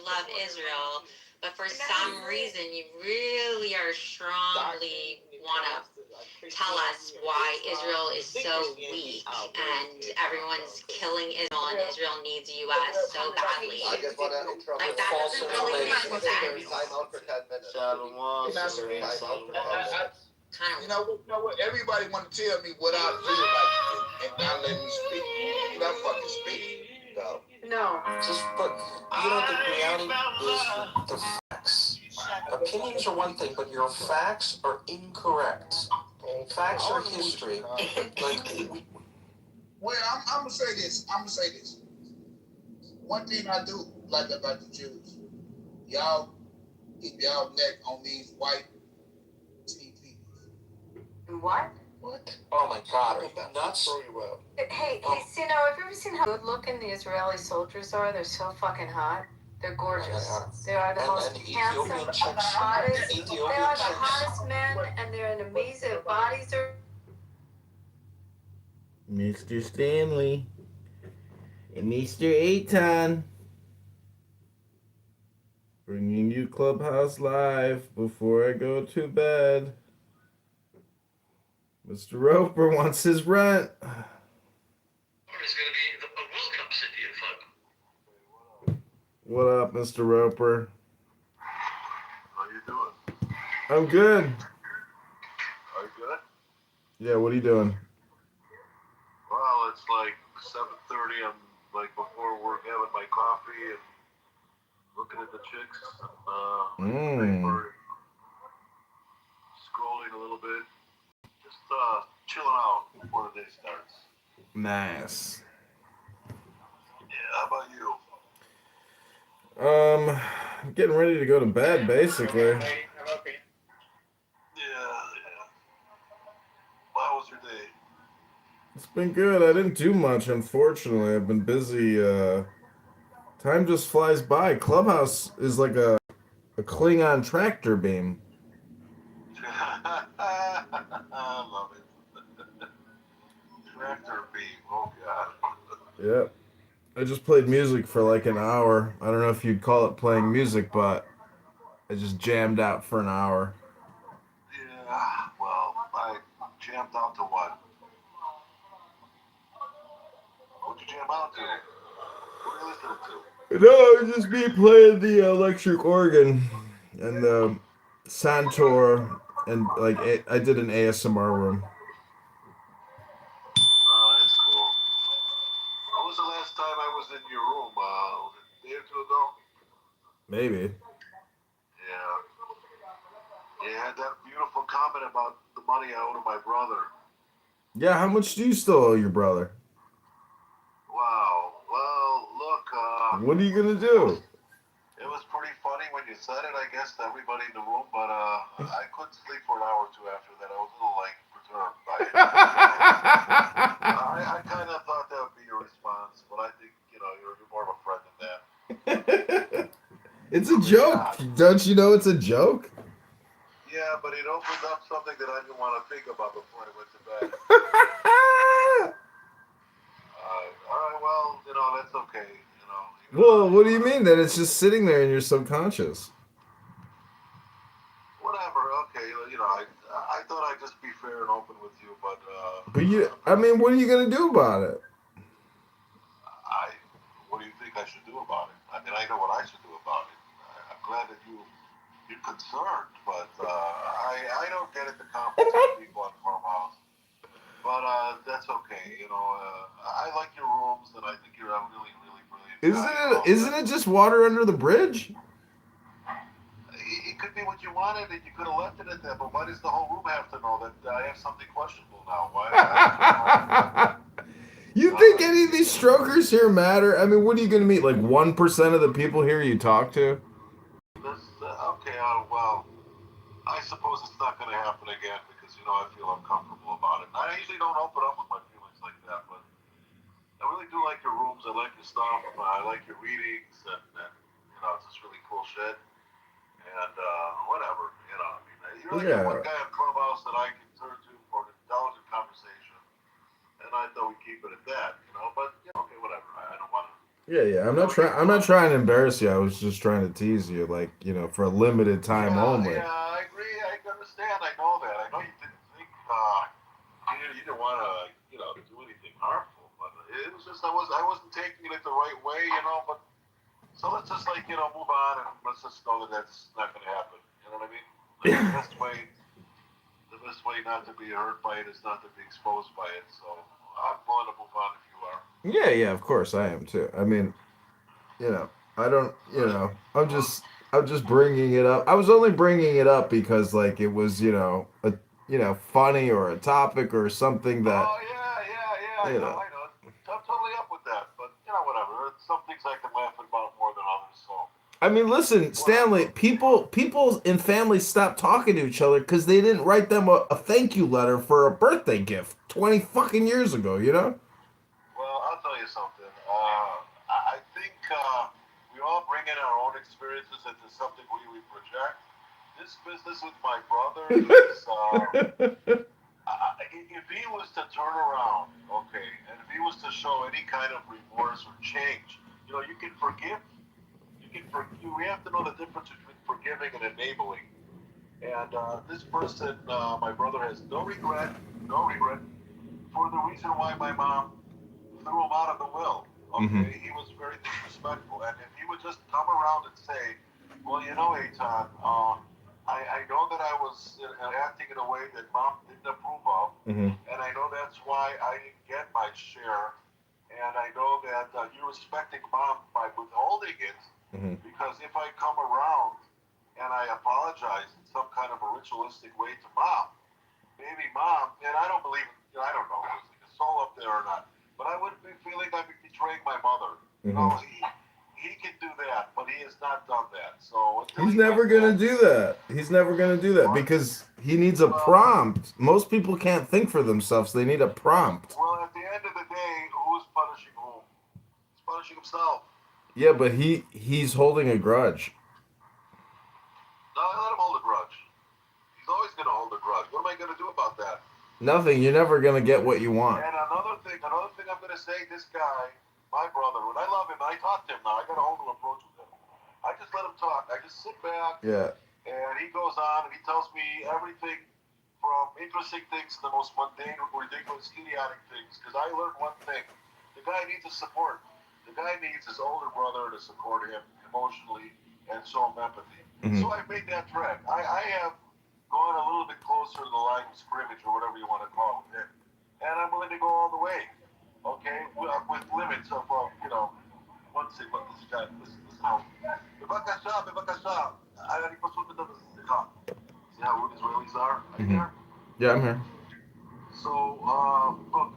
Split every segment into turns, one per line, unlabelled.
love Israel, but for some reason you really are strongly want to tell us why Israel is so weak and everyone's killing Israel and Israel needs US so badly. Like, that doesn't really make sense.
You know what? Everybody want to tell me what I feel like and not let me speak. Did I fucking speak?
No.
But the reality is the facts. Opinions are one thing, but your facts are incorrect. Facts are history.
Well, I'm gonna say this. One thing I do like about the Jews, y'all keep y'all neck on these white TVs.
What?
What? Oh my God, are you nuts?
Hey, see, now, have you ever seen how good looking the Israeli soldiers are? They're so fucking hot. They're gorgeous. They are the most handsome, hottest. They are the hottest men, and they're an amazing bodies.
Mr. Stanley and Mr. Aiton bringing you Clubhouse Live before I go to bed. Mr. Roper wants his rent.
It's going to be a World Cup city in fun.
What up, Mr. Roper?
How you doing?
I'm good.
Are you good?
Yeah, what are you doing?
Well, it's like 7:30. I'm like before work having my coffee and looking at the chicks and paper, scrolling a little bit, just chilling out before the day starts.
Nice.
Yeah, how about you?
I'm getting ready to go to bed, basically.
Yeah. How was your day?
It's been good. I didn't do much, unfortunately. I've been busy. Time just flies by. Clubhouse is like a Klingon tractor beam.
I love it. Tractor beam. Oh, God.
Yep. I just played music for like an hour. I don't know if you'd call it playing music, but I just jammed out for an hour.
Yeah, well, I jammed out to what? What'd you jam out to? What are you listening to?
No, it was just me playing the electric organ and the Santor, and like I did an ASMR room.
Oh, that's cool. When was the last time I was in your room? Was it a day or two ago?
Maybe.
Yeah. You had that beautiful comment about the money I owe to my brother.
Yeah, how much do you still owe your brother?
Wow. Well, look,
What are you gonna do?
it was pretty funny when you said it, I guess, to everybody in the room, but I couldn't sleep for an hour or two after that. I was a little, like, perturbed by it. I kind of thought that would be your response, but I think, you're more of a friend than that.
It's a joke. Don't you know it's a joke?
Yeah, but it opened up something that I didn't want to think about before I went to bed. All right, well, that's okay.
Well, what do you mean that it's just sitting there in your subconscious?
Whatever, okay, I thought I'd just be fair and open with you, but...
what are you going to do about it?
What do you think I should do about it? I mean, I know what I should do about it. I'm glad that you're concerned, but I don't get it to compensate people on Farmhouse. But that's okay, I like your rooms, and I think you're a really, really brilliant guy.
Isn't it just water under the bridge?
It could be what you wanted, and you could have left it at that, but why does the whole room have to know that I have something questionable now? Why?
You think any of these strokers here matter? I mean, what are you going to meet? Like 1% of the people here you talk to?
Okay, well, I suppose it's not going to happen again because, I feel uncomfortable about it. I usually don't open up with my feelings like that, but I really do like your rooms. I like your stuff. I like your readings, and it's just really cool shit. And whatever, you're like the one guy on Clubhouse that I can turn to for an intelligent conversation, and I thought we'd keep it at that, but okay, whatever. I don't want to
Yeah. I'm not trying to embarrass you. I was just trying to tease you, like, for a limited time only.
Yeah, I agree. I understand. I know that. I know you didn't think you didn't want to do anything harmful, but it was just I wasn't taking it the right way, But so let's just move on and let's just know that that's not going to happen. You know what I mean? Like, the best way not to be hurt by it is not to be exposed by it. So I'm going to move on if you are.
Yeah, of course I am too. I mean, I don't, I'm just bringing it up. I was only bringing it up because like it was, funny or a topic or something that,
Oh yeah.
you know.
I know. I'm totally up with that. But whatever. Some things I can laugh about more than others. So.
I mean, listen, Stanley, people in families stopped talking to each other because they didn't write them a thank you letter for a birthday gift 20 fucking years ago,
Well, I'll tell you something. I think we all bring in our own experiences into something we project. This business with my brother is, if he was to turn around, okay, and if he was to show any kind of remorse or change, you can forgive. We have to know the difference between forgiving and enabling. And this person, my brother, has no regret for the reason why my mom threw him out of the will. Okay, he was very disrespectful, and if he would just come around and say, "Well, Eitan, I know that I was acting in a way that Mom didn't approve of, and I know that's why I didn't get my share, and I know that you're respecting Mom by withholding it, because if I come around and I apologize in some kind of a ritualistic way to Mom, maybe Mom, and I don't believe, I don't know, if there's a soul up there or not, but I wouldn't be feeling I'm betraying my mother. No, he can do that, but he has not done that. So
He's never gonna do that. He's never gonna do that because he needs a prompt. Most people can't think for themselves. They need a prompt.
Well, at the end of the day, who's punishing whom? He's punishing himself.
Yeah, but he's holding a grudge.
No, let him hold a grudge. He's always going to hold a grudge. What am I going to do about that?
Nothing. You're never gonna get what you want.
And another thing I'm going to say, this guy, my brother, when I love him, I talk to him now. I got a whole new approach with him. I just let him talk. I just sit back.
Yeah.
And he goes on and he tells me everything from interesting things to the most mundane, ridiculous, idiotic things. Because I learned one thing. The guy needs a support. The guy needs his older brother to support him emotionally and show him empathy. So I made that threat. I have gone a little bit closer to the line of scrimmage or whatever you want to call it. And I'm willing to go all the way. Okay? With limits of, one thing, but this guy, listen how. בבקשה. אני פשוט מדבר, סליחה. See how rude Israelis are? Are you there?
Yeah, I'm here.
So, look,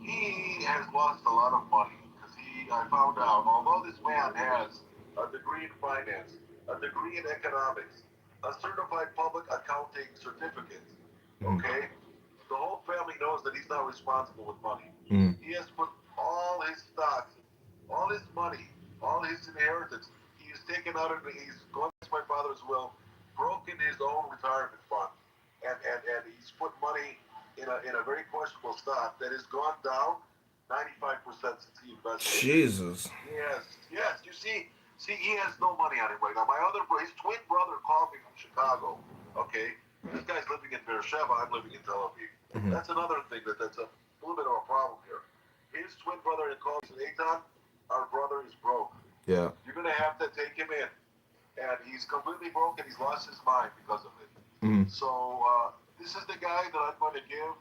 he has lost a lot of money because I found out, although this man has a degree in finance, a degree in economics, a certified public accounting certificate, okay? The whole family knows that he's not responsible with money. He has put all his stocks, all his money, all his inheritance, he's taken out of he's gone against my father's will, broken his own retirement fund, and he's put money in a very questionable stock that has gone down 95% since he invested.
Jesus.
Yes. You see, he has no money on him right now. His twin brother called me from Chicago. Okay, this guy's living in Beersheba. I'm living in Tel Aviv. That's another thing that's a little bit of a problem here. His twin brother had called me and said, Eitan, our brother is broke.
Yeah.
You're going to have to take him in. And he's completely broke and he's lost his mind because of it. So this is the guy that I'm going to give,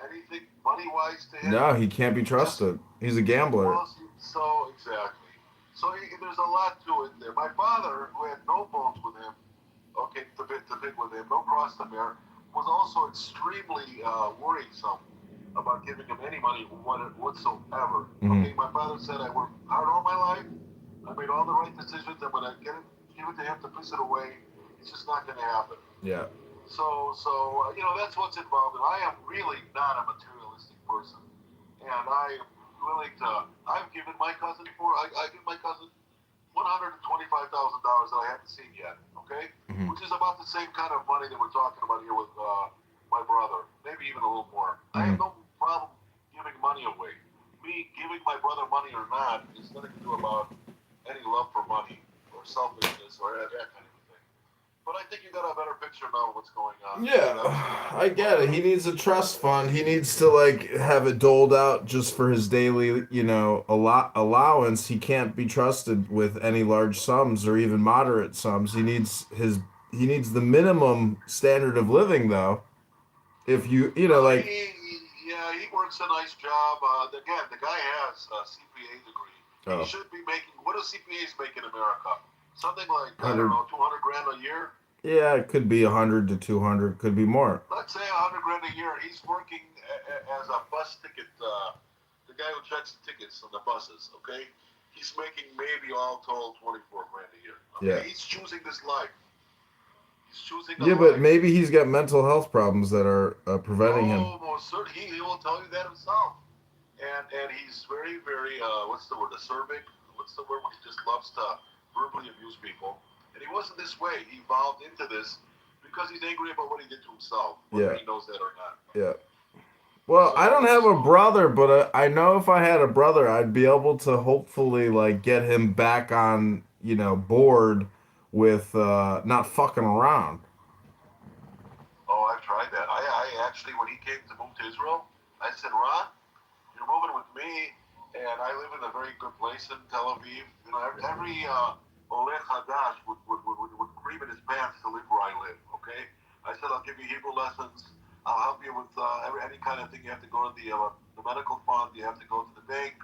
anything money-wise to him.
No, he can't be trusted. He's a gambler.
Well, so, exactly. So there's a lot to it there. My father, who had no bones with him, okay, to big with him, no cross to bear, was also extremely worrisome about giving him any money whatsoever. Okay, my father said, I worked hard all my life. I made all the right decisions, and when I give it to him to piss it away, it's just not going to happen.
Yeah.
So that's what's involved. And I am really not a materialistic person. And I am willing to, I've given my cousin I give my cousin $125,000 that I haven't seen yet, okay? Which is about the same kind of money that we're talking about here with my brother. Maybe even a little more. I have no problem giving money away. me giving my brother money or not is nothing to do about any love for money or selfishness or that kind of thing. But I think you got a better picture now of what's going on.
Yeah, I get it. He needs a trust fund. He needs to like have it doled out just for his daily, allowance. He can't be trusted with any large sums or even moderate sums. He needs the minimum standard of living though. If like
Yeah, he works a nice job. Again, the guy has a CPA degree. He
oh,
should be making, what do CPAs make in America? Something like, I don't
100
know, 200 grand a year?
yeah, it could be 100 to 200, could be more.
Let's say 100 grand a year. He's working as a bus ticket, the guy who checks the tickets on the buses, okay? He's making maybe all told 24 grand a year.
Yeah.
Okay, he's choosing this life. He's choosing a
Yeah, but
life.
maybe he's got mental health problems that are preventing him.
Oh, most certainly. He will tell you that himself. And he's very, very, what's the word, acerbic? What's the word when he just loves to verbally abuse people? And he wasn't this way. He evolved into this because he's angry about what he did to himself, whether he knows that or not.
Yeah. Well, I don't have a brother, but I know if I had a brother, I'd be able to hopefully like get him back on, board with not fucking around.
Oh, I've tried that. I actually, when he came to move to Israel, I said, Ron, you're moving with me, and I live in a very good place in Tel Aviv. You know, every Oleh Hadash would cream in his pants to live where I live, okay? I said, I'll give you Hebrew lessons. I'll help you with any kind of thing. You have to go to the medical fund. You have to go to the bank.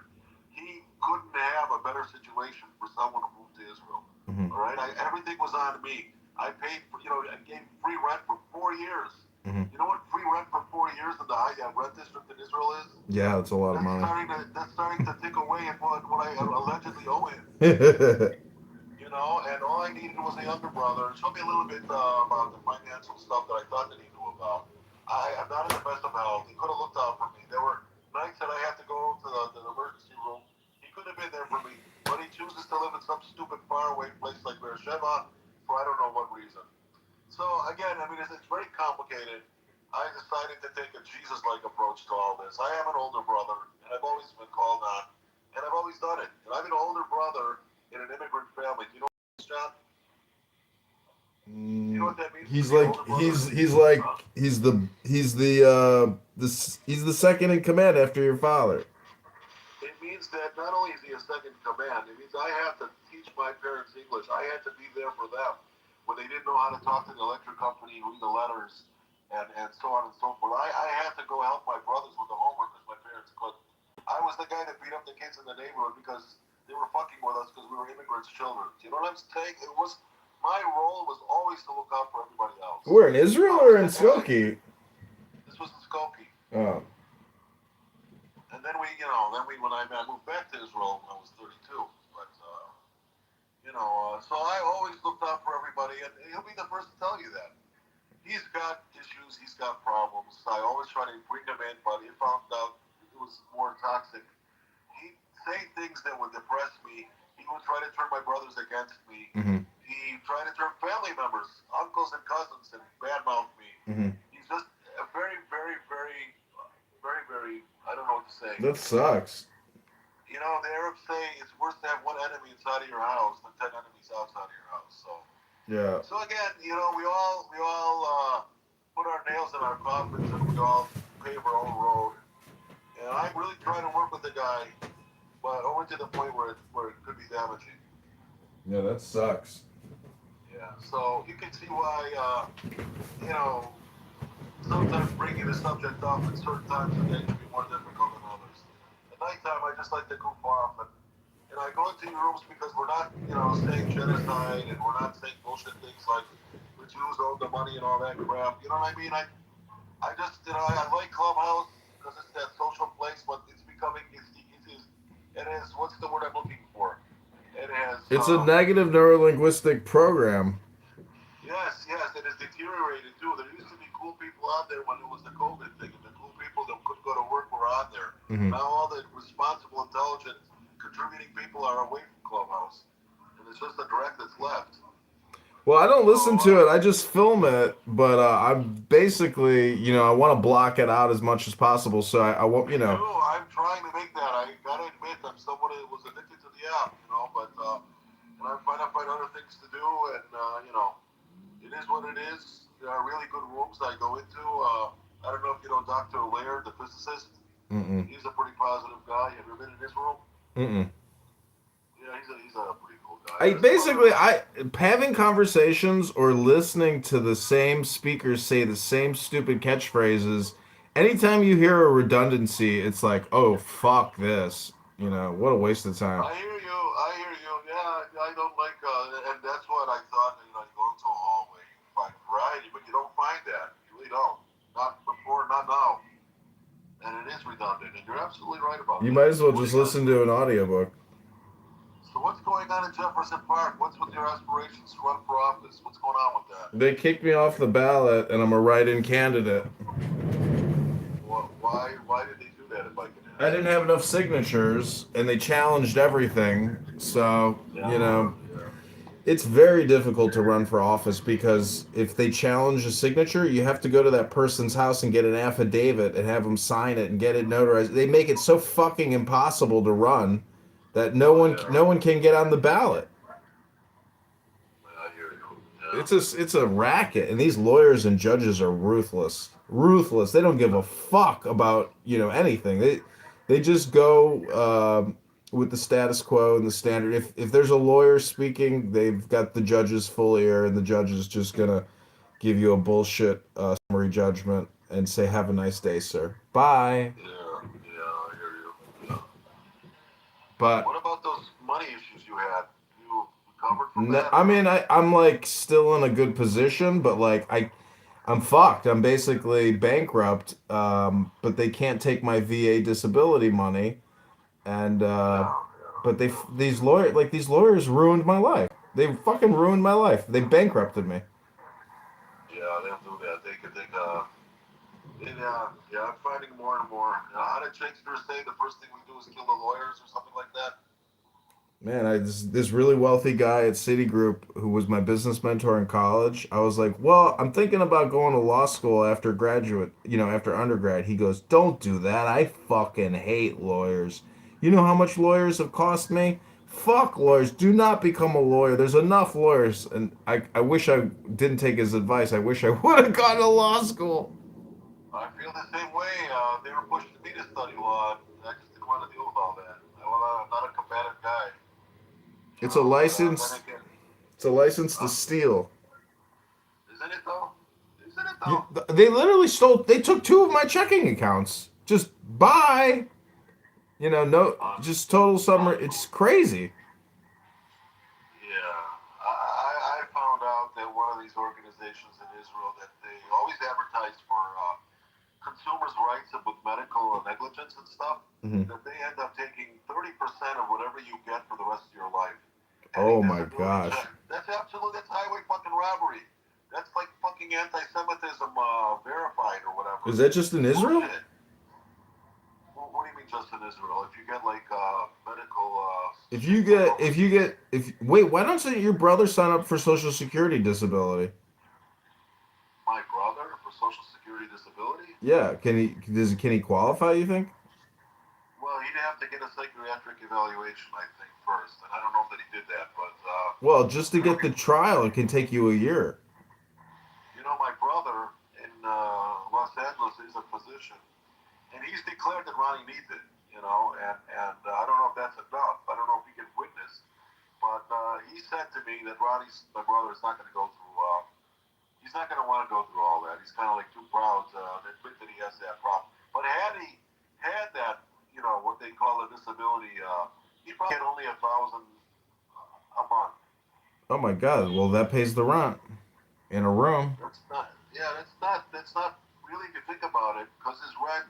He couldn't have a better situation for someone who moved to Israel.
Mm-hmm.
All right? Everything was on me. I paid for, I gave free rent for 4 years.
Mm-hmm.
You know what free rent for 4 years in the high rent district in Israel is?
Yeah, that's a lot of money.
That's starting to tick away at what I allegedly owe him. And all I needed was a younger brother. Show me a little bit about the financial stuff that I thought that he knew about. I'm not in the best of health. He could have looked out for me. There were nights that I had to go to the emergency room. He could have been there for me, but he chooses to live in some stupid faraway place like Beersheba for I don't know what reason. So again, I mean, it's very complicated. I decided to take a Jesus-like approach to all this. I have an older brother, and I've always been called on, and I've always done it. And I'm an older brother in an immigrant family. Do you know what this, John? You know what that means?
He's like he's the second in command after your father.
It means that not only is he a second in command, it means I have to teach my parents English. I had to be there for them when they didn't know how to talk to the electric company, read the letters, and so on and so forth. I had to go help my brothers with the homework because my parents couldn't. I was the guy that beat up the kids in the neighborhood because they were fucking with us because we were immigrants' children. Do you know what I'm saying? My role was always to look out for everybody else.
We're in Israel or in Skokie?
This was in Skokie.
Oh.
And then when I moved back to Israel when I was 32. But, so I always looked out for everybody, and he'll be the first to tell you that. He's got issues, he's got problems. I always try to bring him in, but he found out it was more toxic. He'd say things that would depress me. He would try to turn my brothers against me.
Mm-hmm.
He tried to turn family members, uncles and cousins, and badmouth me.
Mm-hmm.
He's just a very, very, very, very, very, I don't know what to say.
That sucks.
The Arabs say it's worse to have one enemy inside of your house than 10 enemies outside of your house. So
yeah.
So again, we all put our nails in our coffins and we all pave our own road. And I'm really trying to work with the guy, but only to the point where it could be damaging.
Yeah, that sucks.
Yeah. So you can see why sometimes bringing the subject up at certain times of the day can be more difficult than others. At nighttime, I just like to goof off and I go into your rooms because we're not, saying genocide and we're not saying bullshit things like the Jews own the money and all that crap. You know what I mean? I just, I like Clubhouse because it's that social place, but it's becoming, it is, what's the word I'm looking for?
It's a negative neurolinguistic program.
Yes, it has deteriorated too. There used to be cool people out there when it was the COVID thing, and the cool people that couldn't go to work were on there.
Mm-hmm.
Now all the responsible, intelligent, contributing people are away from Clubhouse, and it's just the direct that's left.
Well, I don't listen to it. I just film it, but I'm basically, I want to block it out as much as possible. So I won't,
I'm trying to make that. I'm someone who was addicted to the app, but and I find other things to do, and it is what it is. There are really good rooms that I go into. I don't know if you know Dr. Laird, the physicist.
Mm-mm.
He's a pretty positive guy. Have you ever been in his room?
Mm-mm.
Yeah, he's a pretty cool guy.
I
There's some
basically
other,
I having conversations or listening to the same speakers say the same stupid catchphrases. Anytime you hear a redundancy, it's like, oh fuck this. What a waste of time.
I hear you. I hear you. Yeah, I don't like, and that's what I thought. You go into a hallway, you find variety, but you don't find that. You really don't. Not before, not now. And it is redundant, and you're absolutely right about
You might
that.
as well
What are
just
you gonna
listen
do?
to an audiobook.
So what's going on in Jefferson Park? What's with your aspirations to run for office? What's going on with that?
They kicked me off the ballot and I'm a write-in candidate.
Why did they do that? If I can
I
ask.
didn't have enough signatures and they challenged everything. So,
Yeah.
it's very difficult to run for office because if they challenge a signature, you have to go to that person's house and get an affidavit and have them sign it and get it notarized. They make it so fucking impossible to run that no
Oh
one
yeah.
no one can get on the ballot.
I hear you. Yeah.
It's a racket, and these lawyers and judges are ruthless. Ruthless. They don't give a fuck about anything. They just go with the status quo and the standard. If there's a lawyer speaking, they've got the judge's full ear, and the judge is just gonna give you a bullshit summary judgment and say, "Have a nice day, sir. Bye."
Yeah, I hear you. Yeah.
But
What about those money issues you had? You recovered from
no,
that,
I
or?
mean, I'm like still in a good position, but like I'm fucked. I'm basically bankrupt. But they can't take my VA disability money, and
Yeah,
but these lawyers ruined my life. They fucking ruined my life. They bankrupted me.
yeah, they'll do that. They could take a. Yeah, I'm finding more and more. How did Shakespeare say the first thing we do is kill the lawyers or something like that?
Man, this really wealthy guy at Citigroup who was my business mentor in college. I was like, "Well, I'm thinking about going to law school after undergrad." He goes, "Don't do that. I fucking hate lawyers. You know how much lawyers have cost me? Fuck lawyers. Do not become a lawyer. There's enough lawyers." And I wish I didn't take his advice. I wish I would have gone to law school.
I feel the same way. They were pushing me to study law. I just didn't want to deal with all that. I'm not a combative guy,
It's a
But then
license.
again,
It's a license to
huh?
steal.
Isn't it though? Isn't it
You,
though?
they literally stole. They took two of my checking accounts. Just bye. No,
Uh,
just total summer. It's crazy.
yeah, I found out that one of these organizations in Israel that they always advertise for consumers' rights with medical negligence and stuff.
Hmm.
That they end up taking 30% of whatever you get for the rest of your life. Any
Oh my
disability
gosh.
check. That's highway fucking robbery. That's like fucking anti-Semitism verified or whatever.
Is that just in
It's
Israel?
bullshit. Well, what do you mean just in Israel? If you get like medical treatment overseas,
If wait, why don't your brother sign up for Social Security disability?
my brother for Social Security disability,
Yeah, can he qualify? You think?
well, he'd have to get a psychiatric evaluation, I think, first. And I don't know that he did that, but
Well, just to get the trial, it can take you a year.
my brother in Los Angeles is a physician, and he's declared that Ronnie needs it. And I don't know if that's enough. I don't know if he can witness, but he said to me that my brother, is not going to go through. He's not going to want to go through all that. He's kind of like too proud to admit that he has that problem. But had he had that, what they call a disability, he probably had only 1,000 a month.
Oh my God. Well, that pays the rent in a room.
That's not. Yeah, that's not really if you think about it, because his rent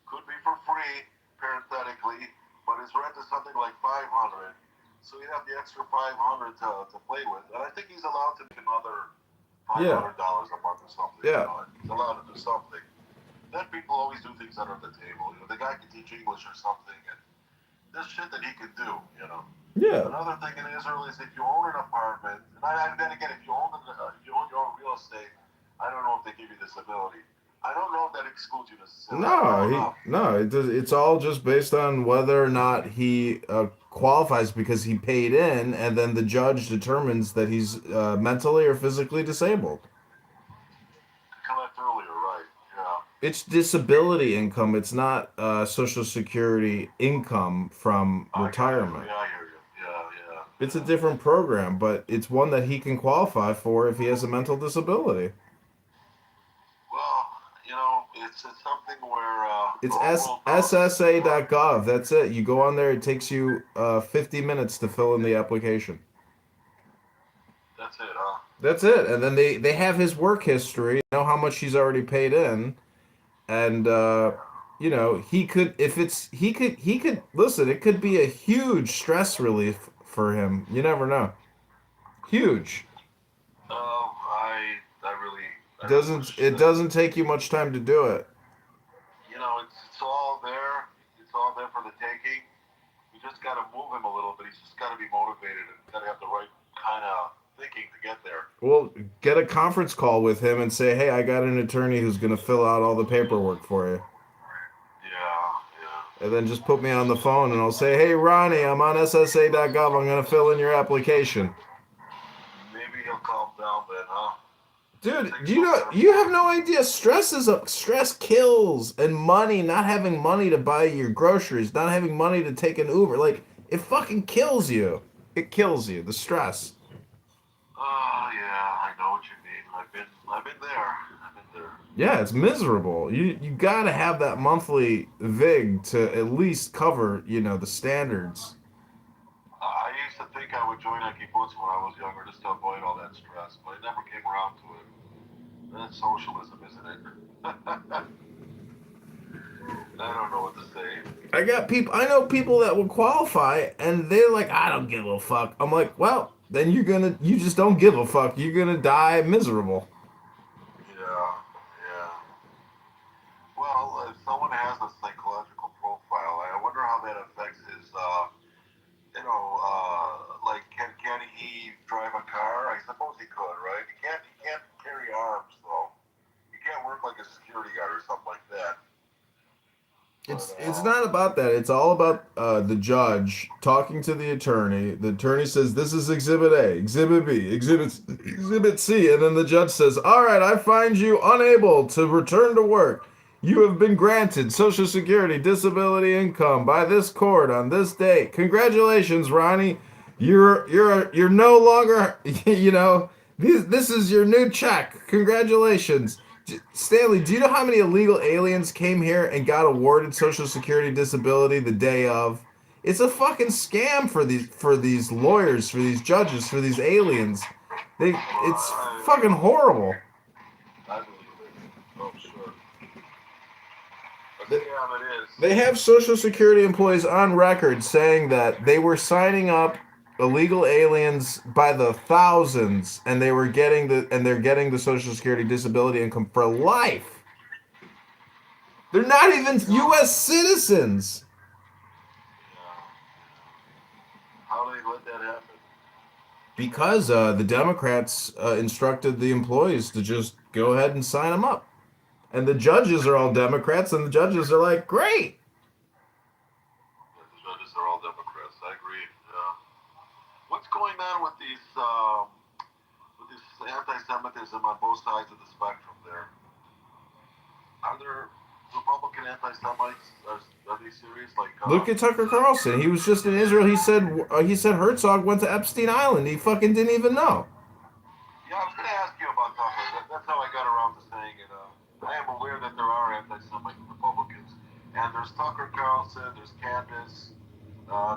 could be for free, parenthetically, but his rent is something like 500. So you have the extra 500 to play with, and I think he's allowed to make another five
Yeah.
hundred dollars a month or something.
Yeah.
He's allowed to do something. Then people always do things under the table. The guy can teach English or something, and there's shit that he can do.
Yeah.
Another thing in Israel is if you own an apartment, and then again, if you own your own real estate, I don't know if they give you disability. I don't know if that excludes you necessarily.
No, it does, it's all just based on whether or not he qualifies because he paid in, and then the judge determines that he's mentally or physically disabled.
Collect earlier, right? Yeah.
It's disability income. It's not Social Security income from retirement.
I hear you. Yeah.
It's a different program, but it's one that he can qualify for if he has a mental disability.
Well, it's something where
It's ssa.gov. That's it. You go on there. It takes you 50 minutes to fill in the application.
That's it, huh?
That's it. And then they have his work history, know how much he's already paid in, and he could, if it's he could listen. It could be a huge stress relief for him. You never know. Huge.
I really
Doesn't
wish
it
that,
doesn't take you much time to do it.
it's all there. It's all there for the taking. You just got to move him a little bit. He's just got to be motivated and got to have the right kind of thinking to get there.
Well, get a conference call with him and say, "Hey, I got an attorney who's going to fill out all the paperwork for you."
Yeah.
And then just put me on the phone and I'll say, "Hey, Ronnie, I'm on ssa.gov. I'm going to fill in your application."
Maybe he'll calm down then, huh?
Dude, you have no idea. Stress kills, and money, not having money to buy your groceries, not having money to take an Uber, like it fucking kills you. It kills you. The stress.
Oh yeah, I know what you mean. I've been there. I've been there.
Yeah, it's miserable. You got to have that monthly vig to at least cover, the standards.
I used to think I would join a kibbutz when I was younger just to avoid all that stress, but I never came around to it. That's socialism, isn't it? I don't know what to say.
I know people that will qualify and they're like, "I don't give a fuck." I'm like, "Well, then you just don't give a fuck. You're going to die miserable."
Yeah. Well, if someone has a psychological profile, I wonder how that affects his, like, can he drive a car? I suppose he could, right? He can't carry arms, though. He can't work like a security guard or something like that.
It's not about that. It's all about the judge talking to the attorney. The attorney says, "This is Exhibit A, Exhibit B, Exhibit C," and then the judge says, "All right, I find you unable to return to work. You have been granted Social Security disability income by this court on this date. Congratulations, Ronnie. You're no longer this is your new check. Congratulations." Stanley, do you know how many illegal aliens came here and got awarded Social Security disability the day of? It's a fucking scam for these lawyers, for these judges, for these aliens. It's fucking horrible.
I believe it. Oh, sure. A scam it is.
They have Social Security employees on record saying that they were signing up illegal aliens by the thousands, and they're getting the Social Security disability income for life. They're not even U.S. citizens.
How do they let that happen?
Because the Democrats instructed the employees to just go ahead and sign them up. And the judges are all Democrats, and the judges are like, "Great."
Yeah, the judges are all Democrats. I agree. What's going on with this anti-Semitism on both sides of the spectrum there? Are there Republican anti-Semites? Are they serious? Like,
Look at Tucker Carlson. He was just in Israel. He said Herzog went to Epstein Island. He fucking didn't even know.
Yeah, I was going to ask you about Tucker. That's how I got around to saying it. I am aware that there are anti-Semite Republicans, and there's Tucker Carlson, there's Candace,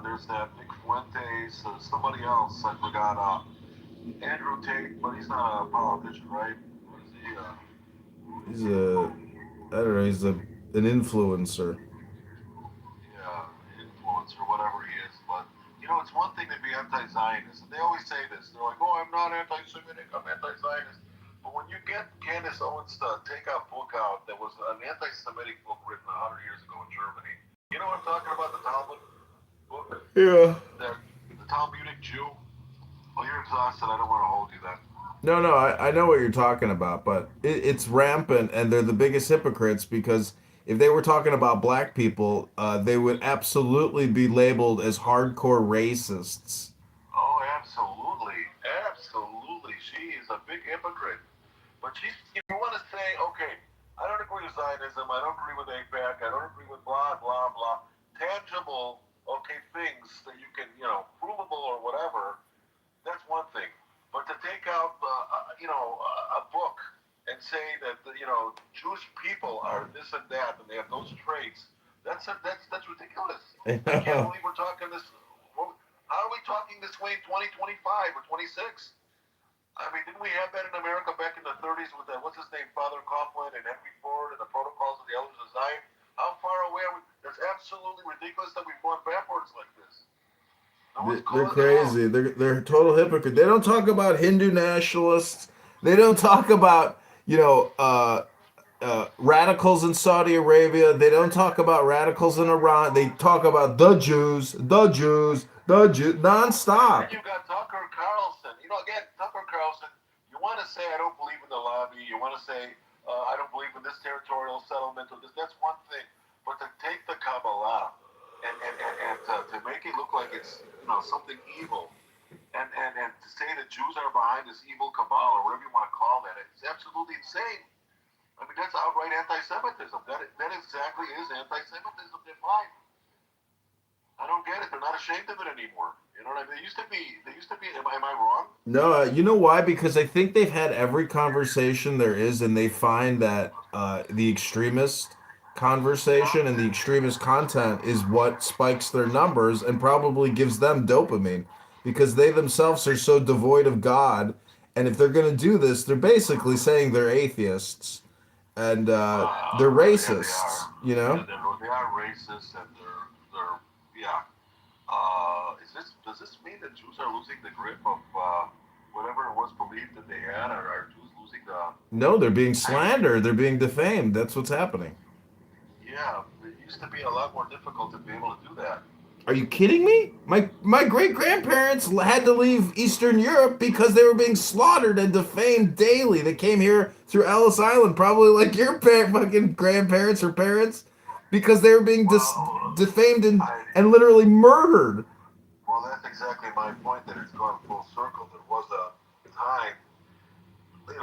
there's that Nick Fuentes, somebody else I forgot. Andrew Tate, but he's not a politician, right? What is he?
I don't know. He's an influencer.
Yeah, influencer, whatever he is. But it's one thing to be anti-Zionist, and they always say this. They're like, "Oh, I'm not anti-Semitic. I'm anti-Zionist." But when you get Candace Owens to take a book out that was an anti-Semitic book written 100 years ago in Germany, you know what I'm talking about? The Talmud book.
Yeah.
The Talmudic Jew. Well, you're exhausted. I don't want to hold you then.
No, no, I know what you're talking about, but it's rampant, and they're the biggest hypocrites because if they were talking about black people, they would absolutely be labeled as hardcore racists.
Oh, absolutely, absolutely. She is a big hypocrite. But she's, if you want to say, okay, I don't agree with Zionism, I don't agree with APAC, I don't agree with blah, blah, blah, tangible, okay, things that you can, provable or whatever, that's one thing. But to take out, a book and say that, Jewish people are this and that and they have those traits, that's ridiculous. I can't believe we're talking this. How are we talking this way in 2025 or 26? I mean, didn't we have that in America back in the 30s with that, what's his name, Father Coughlin and Henry Ford and the Protocols of the Elders of Zion? How far away are we? It's absolutely ridiculous that we've gone backwards like this. No one's
They're
calling it out.
crazy. They're total hypocrite. They don't talk about Hindu nationalists. They don't talk about radicals in Saudi Arabia. They don't talk about radicals in Iran. They talk about the Jews, the Jews, the Jews,
Then
nonstop.
you got Tucker Carlson. Again, Tucker Carlson, you want to say, I don't believe in the lobby. You want to say, I don't believe in this territorial settlement or this. That's one thing. But to take the Kabbalah and to make it look like it's, something evil and to say that Jews are behind this evil cabal or whatever you want to call that, it's absolutely insane. I mean, that's outright anti-Semitism. That exactly is anti-Semitism defined. I don't get it. They're not ashamed of it anymore. You know what I mean? They used to be. They used to be. Am I wrong?
No, you know why? Because I think they've had every conversation there is, and they find that the extremist conversation and the extremist content is what spikes their numbers and probably gives them dopamine because they themselves are so devoid of God. And if they're going to do this, they're basically saying they're atheists and they're
Yeah, they are.
racists, you
Yeah,
know?
they are racist and they're yeah. Does this mean that Jews are losing the grip of whatever it was believed that they had? Are Jews losing the?
No, they're being slandered, they're being defamed. That's what's happening.
Yeah, it used to be a lot more difficult to be able to do that.
Are you kidding me? My great grandparents had to leave Eastern Europe because they were being slaughtered and defamed daily. They came here through Ellis Island, probably like your fucking grandparents or parents, because they were being
Well,
defamed
I
and literally murdered.
well that's exactly my point. That it's gone full circle. There was a time, when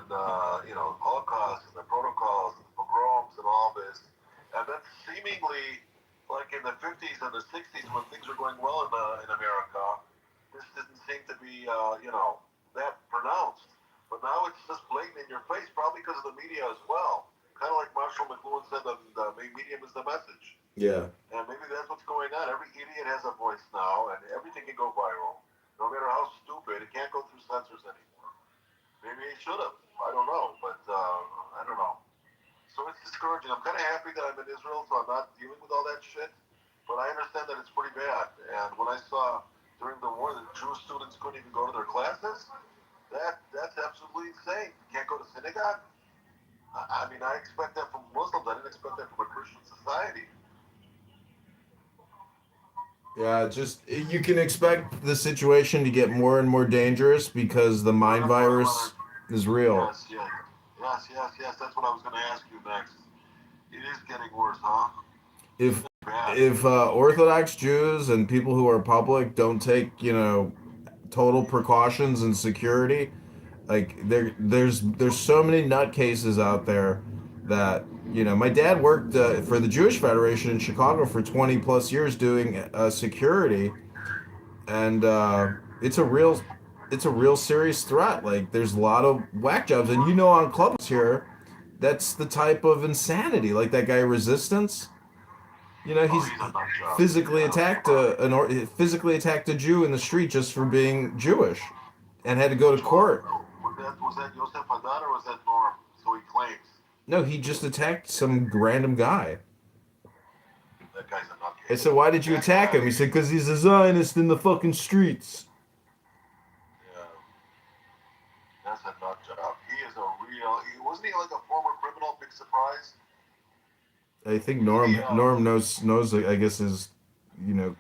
Holocaust and the protocols and the pogroms and all this, and then seemingly, like in the 50s and the 60s, when things were going well in America, this didn't seem to be, that pronounced. But now it's just blatant in your face, probably because of the media as well. Kind of like Marshall McLuhan said, the main medium is the message.
Yeah.
And maybe that's what's going on. Every idiot has a voice now, and everything can go viral. No matter how stupid, it can't go through censors anymore. Maybe he should have. I don't know, but I don't know. So it's discouraging. I'm kind of happy that I'm in Israel, so I'm not dealing with all that shit. But I understand that it's pretty bad. And when I saw during the war that Jewish students couldn't even go to their classes, that's absolutely insane. You can't go to synagogue. I mean, I expect that from Muslims. I didn't expect that from a Christian society.
Yeah, just you can expect the situation to get more and more dangerous because the
Well,
mind
that's what I want
virus
to.
is real.
Yes, yes, yes. That's what I was going to ask you next. It is getting worse, huh? It's
If
getting bad.
Orthodox Jews and people who are public don't take, total precautions and security, like there's so many nutcases out there that my dad worked for the Jewish Federation in Chicago for 20 plus years doing security, and it's a real serious threat. Like there's a lot of whack jobs, and on Clubhouse here, that's the type of insanity. Like that guy Resistance.
Oh,
He's
he's a nut job.
physically
Yeah,
attacked physically attacked a Jew in the street just for being Jewish, and had to go to
which one?
court.
Was that Yosef Hadad or was that Norm? So he claims.
No, he just attacked some random guy.
That guy's a
I
nutcase.
said, "Why did you
That
attack
guy.
him?" He said, "Because he's a Zionist in the fucking streets."
Yeah, that's a nut job. He is a real. Wasn't he like a former criminal? Big surprise.
I think
Wasn't he?
Norm knows. I guess his you know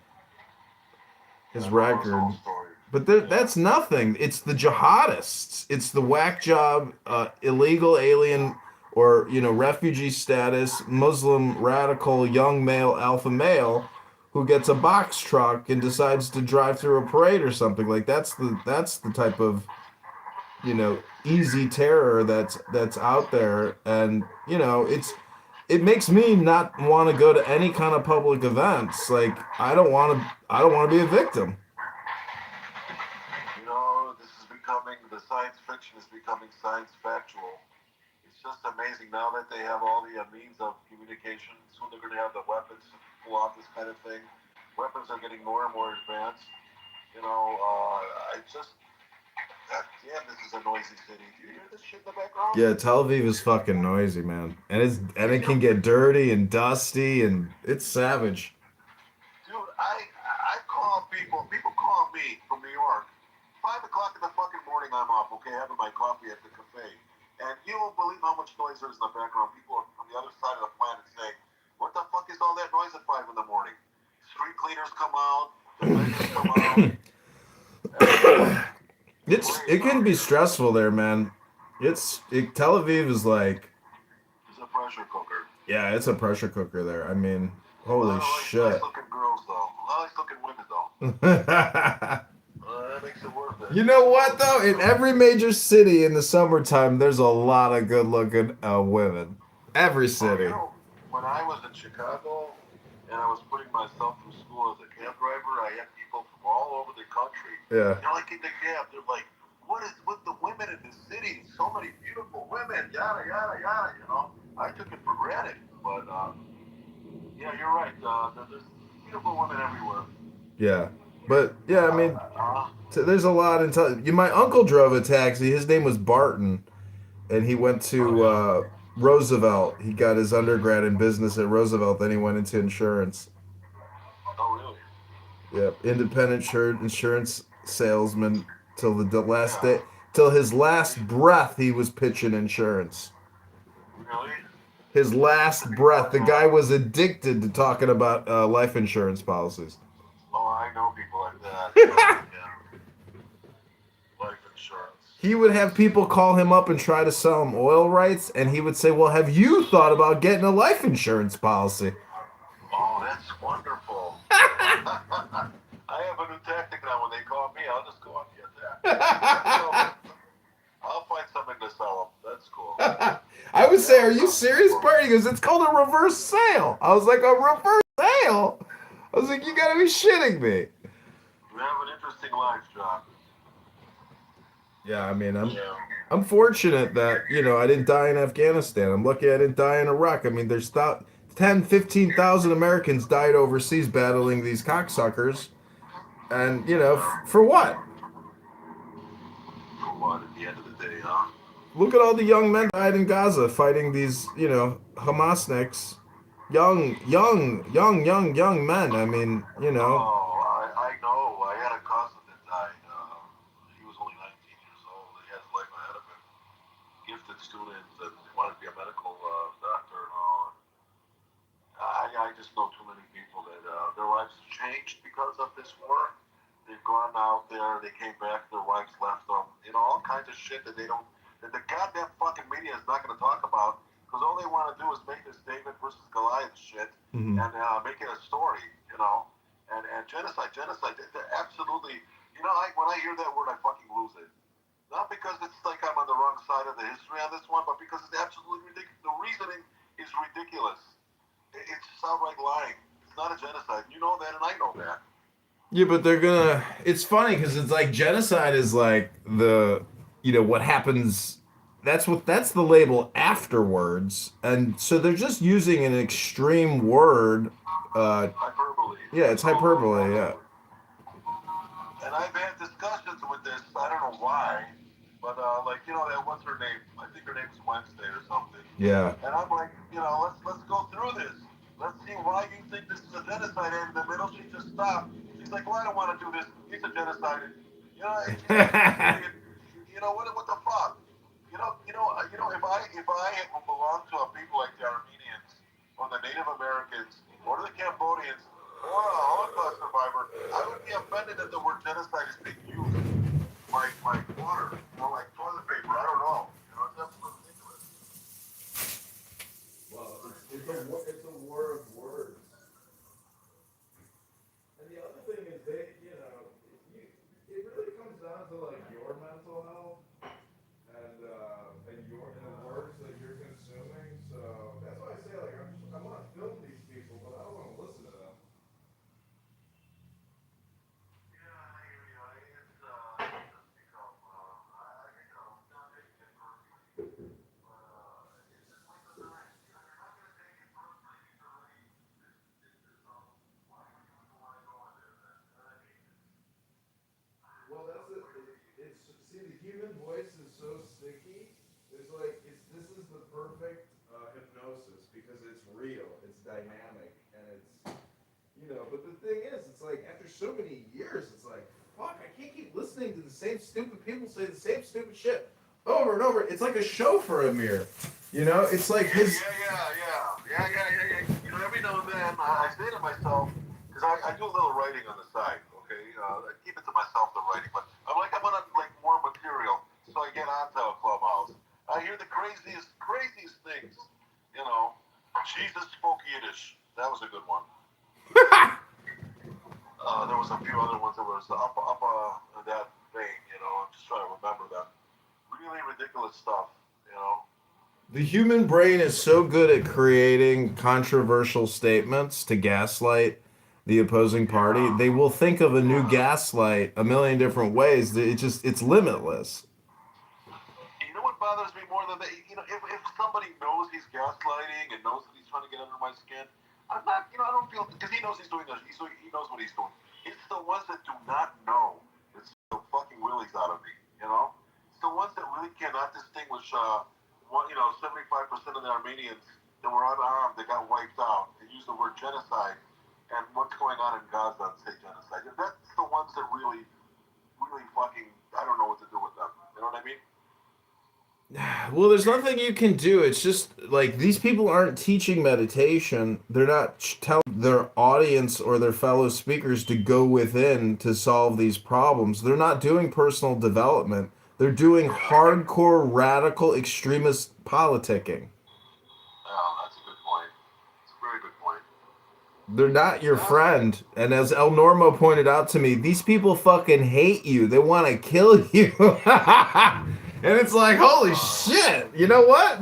Yeah,
his
Norm knows the whole
record.
story.
But that's nothing. It's the jihadists. It's the whack job, illegal alien or refugee status, Muslim radical young male alpha male who gets a box truck and decides to drive through a parade or something. Like that's the type of easy terror that's out there, and it makes me not want to go to any kind of public events. Like I don't want to be a victim.
This is becoming, the science fiction is becoming science factual. It's just amazing now that they have all the means of communication. Soon they're going to have the weapons to pull off this kind of thing. Weapons are getting more and more advanced. I just, God damn, this is a noisy city. Do you hear this shit in the background?
Yeah, Tel Aviv is fucking noisy, man, and it can get dirty and dusty, and it's savage.
Dude, I call people. People call me from New York. 5 o'clock in the fucking morning, I'm off. Okay, having my coffee at the cafe, and you won't believe how much noise there is in the background. People from the other side of the planet saying, "What the fuck is all that noise at 5 in the morning?" Street cleaners come out. The vendors come out.
It can be stressful there, man. Tel Aviv is like,
It's a pressure cooker.
yeah, it's a pressure cooker there. I mean,
A lot
holy
of
shit.
nice looking girls though. A lot of nice looking women though. That makes it worth it.
You know what though? In every major city in the summertime, there's a lot of good-looking women. Every city.
When I was in Chicago and I was putting myself through school as a cab driver, I had people from all over the country.
Yeah.
They're like in the cab. They're like, "What is with the women in this city? So many beautiful women, yada yada yada." I took it for granted, but yeah, you're right. There's beautiful women everywhere.
Yeah. But yeah, I mean, there's a lot my uncle drove a taxi. His name was Barton, and he went to Roosevelt. He got his undergrad in business at Roosevelt. Then he went into insurance.
Oh, really?
Yep, independent insurance salesman till the last day, till his last breath. He was pitching insurance.
Really?
His last breath. The guy was addicted to talking about life insurance policies.
Oh, I know people like that. Yeah. Life insurance.
He would have people call him up and try to sell him oil rights, and he would say, "Well, have you thought about getting a life insurance policy?"
Oh, that's wonderful. I have a new tactic now. When they call me, I'll just go on the attack. I'll find something to sell them. That's cool.
I would say, "Are you serious, Bert?" He goes, "It's called a reverse sale." I was like, "A reverse sale?" I was like, "You gotta be shitting me."
You have an interesting life, John.
Yeah, I mean, I'm fortunate that I didn't die in Afghanistan. I'm lucky I didn't die in Iraq. I mean, there's 15,000 Americans died overseas battling these cocksuckers, and for what?
For what, at the end of the day, huh?
Look at all the young men died in Gaza fighting these Hamasniks, young men. I mean,
Oh, I know. I had a cousin that died. He was only 19 years old. He had his life ahead of him. Gifted student and wanted to be a medical doctor and all. I just know too many people that their lives changed because of this war. They've gone out there, they came back, their wives left them. All kinds of shit that that the goddamn fucking media is not going to talk about because all they want to do is make this David versus Goliath shit
Mhm.
and make it a story, and genocide. They're absolutely, when I hear that word, I fucking lose it. Not because it's like I'm on the wrong side of the history on this one, but because it's absolutely ridiculous. The reasoning is ridiculous. It's just outright lying. It's not a genocide. You know that, and I know that.
Yeah, but they're gonna. It's funny because it's like genocide is like what happens. That's the label afterwards, and so they're just using an extreme word.
Hyperbole.
Yeah, it's hyperbole. Yeah.
And I've had discussions with this. I don't know why, but that what's her name? I think her name's Wednesday or something.
Yeah.
And I'm like, let's go through this. Let's see why you think this is a genocide. And in the middle, she just stopped. She's like, well, I don't want to do this. He's a genocide. What the fuck? If I belong to a people like the Armenians or the Native Americans or the Cambodians, or a Holocaust survivor, I would be offended that the word genocide is being used like water, like toilet paper. I don't know. It's absolutely ridiculous.
Well, it's a war of words. And the other thing is it really comes down to like your mental health and the words that you're consuming. So that's why I say like I want to film these people, but I don't want to listen to them.
Yeah, I hear you. It's just become, not taking it personally, but it's just like the time. You're not gonna take it personally. These are really, why would you even want to go in there then? You know what I mean?
Well, that's it. It's see the human voice is so sticky. It's like this is the perfect hypnosis because it's real, it's dynamic, and it's But the thing is, it's like after so many years, it's like fuck. I can't keep listening to the same stupid people say the same stupid shit over and over. It's like a show for Amir. It's like his.
Yeah. Every now and then I say to myself, because I do a little writing on the side, okay? I keep it to myself, the writing, but I'm on like more material, so I get onto a Clubhouse. I hear the craziest things, you know. Jesus spoke Yiddish. That was a good one. There was a few other ones that was up that vein, I'm just trying to remember them. Really ridiculous stuff.
The human brain is so good at creating controversial statements to gaslight the opposing party. They will think of a new gaslight a million different ways. It's limitless.
You know what bothers me more than that? If somebody knows he's gaslighting and knows that he's trying to get under my skin, I'm not, I don't feel, because he knows he's doing this, he knows what he's doing. It's the ones that do not know that the fucking willies out of me. It's the ones that really cannot distinguish, 75% of the Armenians that were unarmed, that got wiped out, and use the word genocide, and what's going on in Gaza and say genocide. That's the ones that really, really fucking, I don't know what to do with them. You know what I mean?
Well, there's nothing you can do. It's just like these people aren't teaching meditation. They're not telling their audience or their fellow speakers to go within to solve these problems. They're not doing personal development. They're doing hardcore, radical, extremist politicking.
Oh, that's a good point. It's a very good point.
They're not your friend. And as El Normo pointed out to me, these people fucking hate you. They want to kill you. And it's like, holy shit. You know what?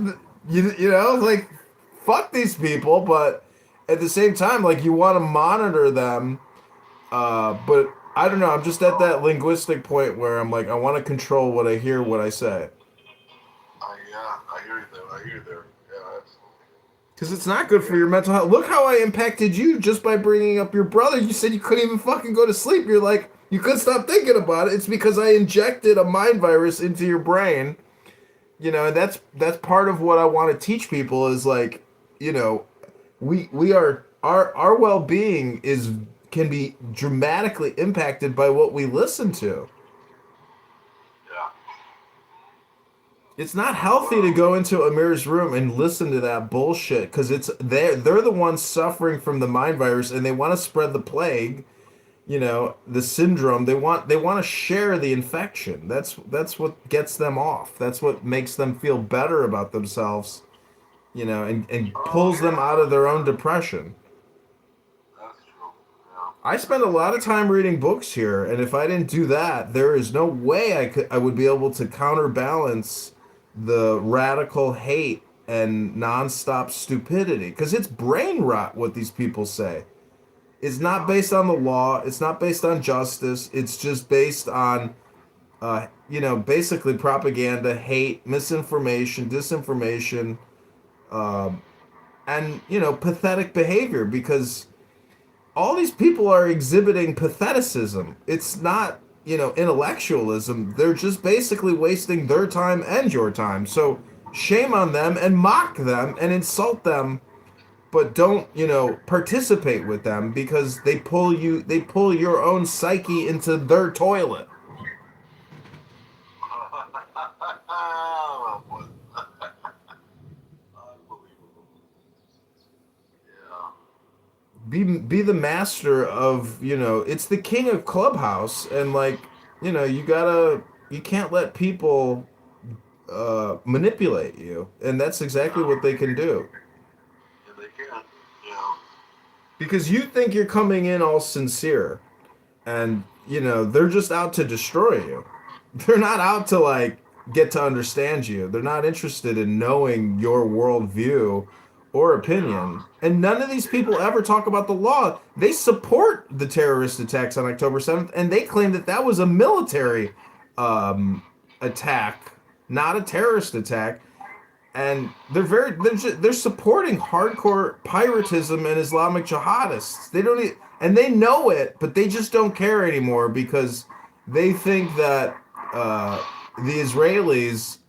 Like, fuck these people. But at the same time, like, you want to monitor them. But I don't know. I'm just at that linguistic point where I'm like, I want to control what I hear, what I say.
I hear you there. I hear you there. Yeah, absolutely.
Because it's not good for your mental health. Look how I impacted you just by bringing up your brother. You said you couldn't even fucking go to sleep. You're like, you couldn't stop thinking about it. It's because I injected a mind virus into your brain. And that's part of what I want to teach people is like, we are our well-being is can be dramatically impacted by what we listen to.
Yeah.
It's not healthy to go into Amir's room and listen to that bullshit because they're the ones suffering from the mind virus and they want to spread the plague, the syndrome. They want to share the infection. That's what gets them off. That's what makes them feel better about themselves, and pulls them out of their own depression.
That's true. Yeah.
I spend a lot of time reading books here, and if I didn't do that, there is no way I would be able to counterbalance the radical hate and nonstop stupidity because it's brain rot what these people say. It's not based on the law, it's not based on justice, it's just based on basically propaganda, hate, misinformation, disinformation, and pathetic behavior because all these people are exhibiting patheticism. It's not, intellectualism. They're just basically wasting their time and your time. So shame on them and mock them and insult them, but don't, participate with them because they pull your own psyche into their toilet.
Oh, boy. Unbelievable. Yeah.
be the master of, it's the king of Clubhouse, and like, you can't let people manipulate you, and that's exactly what they can do.
Yeah, they can. Yeah.
Because you think you're coming in all sincere, and they're just out to destroy you. They're not out to like get to understand you. They're not interested in knowing your worldview or opinion. And none of these people ever talk about the law. They support the terrorist attacks on October 7th, and they claim that that was a military attack, not a terrorist attack. And they're supporting hardcore piratism and Islamic jihadists. They don't and they know it, but they just don't care anymore because they think that the Israelis,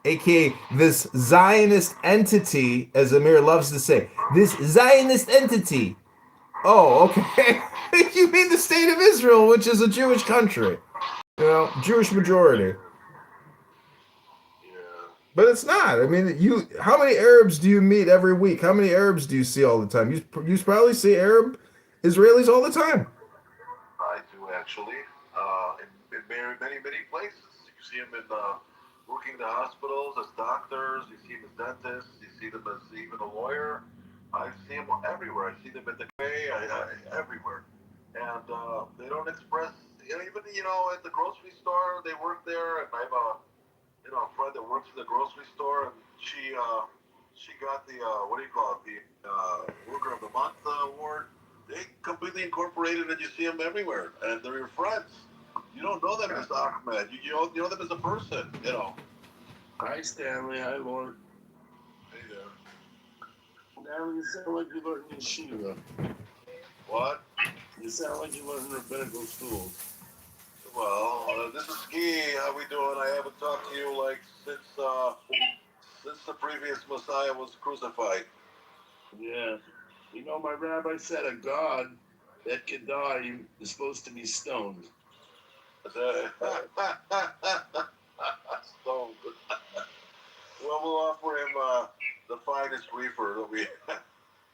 aka this Zionist entity, as Amir loves to say, this Zionist entity. Oh, okay. You mean the state of Israel, which is a Jewish country, Jewish majority.
Yeah.
But it's not. I mean, how many Arabs do you meet every week? How many Arabs do you see all the time? You probably see Arab Israelis all the time.
I do actually. In many places. You see them in working in the hospitals as doctors. You see them as dentists. You see them as even a lawyer. I see them everywhere. I see them at the cafe. Everywhere, and they don't express. Even at the grocery store, they work there, and I have a friend that works in the grocery store, and she got the what do you call it, the Worker of the Month award. They completely incorporated, and you see them everywhere, and they're your friends. You don't know them as Ahmed. You know them as a person.
Hi, Stanley. Hi, Lord.
Hey there.
Stanley, you sound like you learned in yeshiva.
What?
You sound like you learned in rabbinical schools.
Well, this is Ski. How we doing? I haven't talked to you like since the previous Messiah was crucified.
Yeah. My rabbi said a god that can die is supposed to be stoned.
Stoned. Well, we'll offer him the finest reefer that we.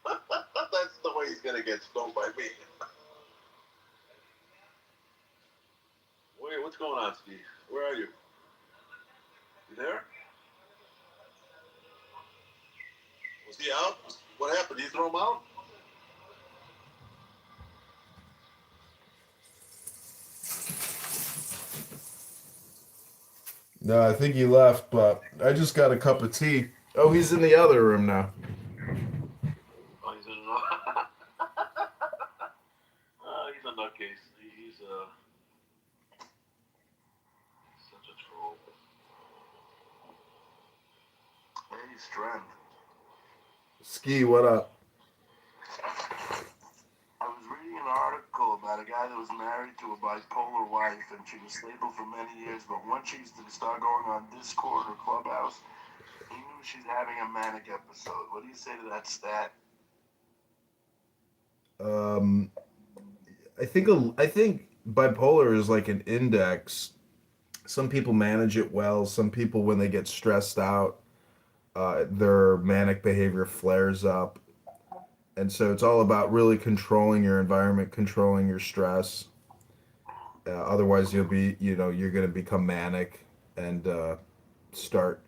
That's the way he's gonna get stoned by me. Wait, what's going on, Steve? Where are you? You there? Was he out? What happened? Did you throw him out?
No, I think he left, but I just got a cup of tea. Oh, he's in the other room now.
Oh, he's in he's a nutcase. He's such a troll.
Hey, Strength.
Ski, what up?
I was reading an article about a guy that was married to a bipolar wife, and she was stable for many years, but once she started going on Discord or Clubhouse, he knew she's having a manic episode. What do you say to that stat?
I think bipolar is like an index. Some people manage it well. Some people, when they get stressed out, their manic behavior flares up. And so it's all about really controlling your environment, controlling your stress. Otherwise, you're going to become manic and start,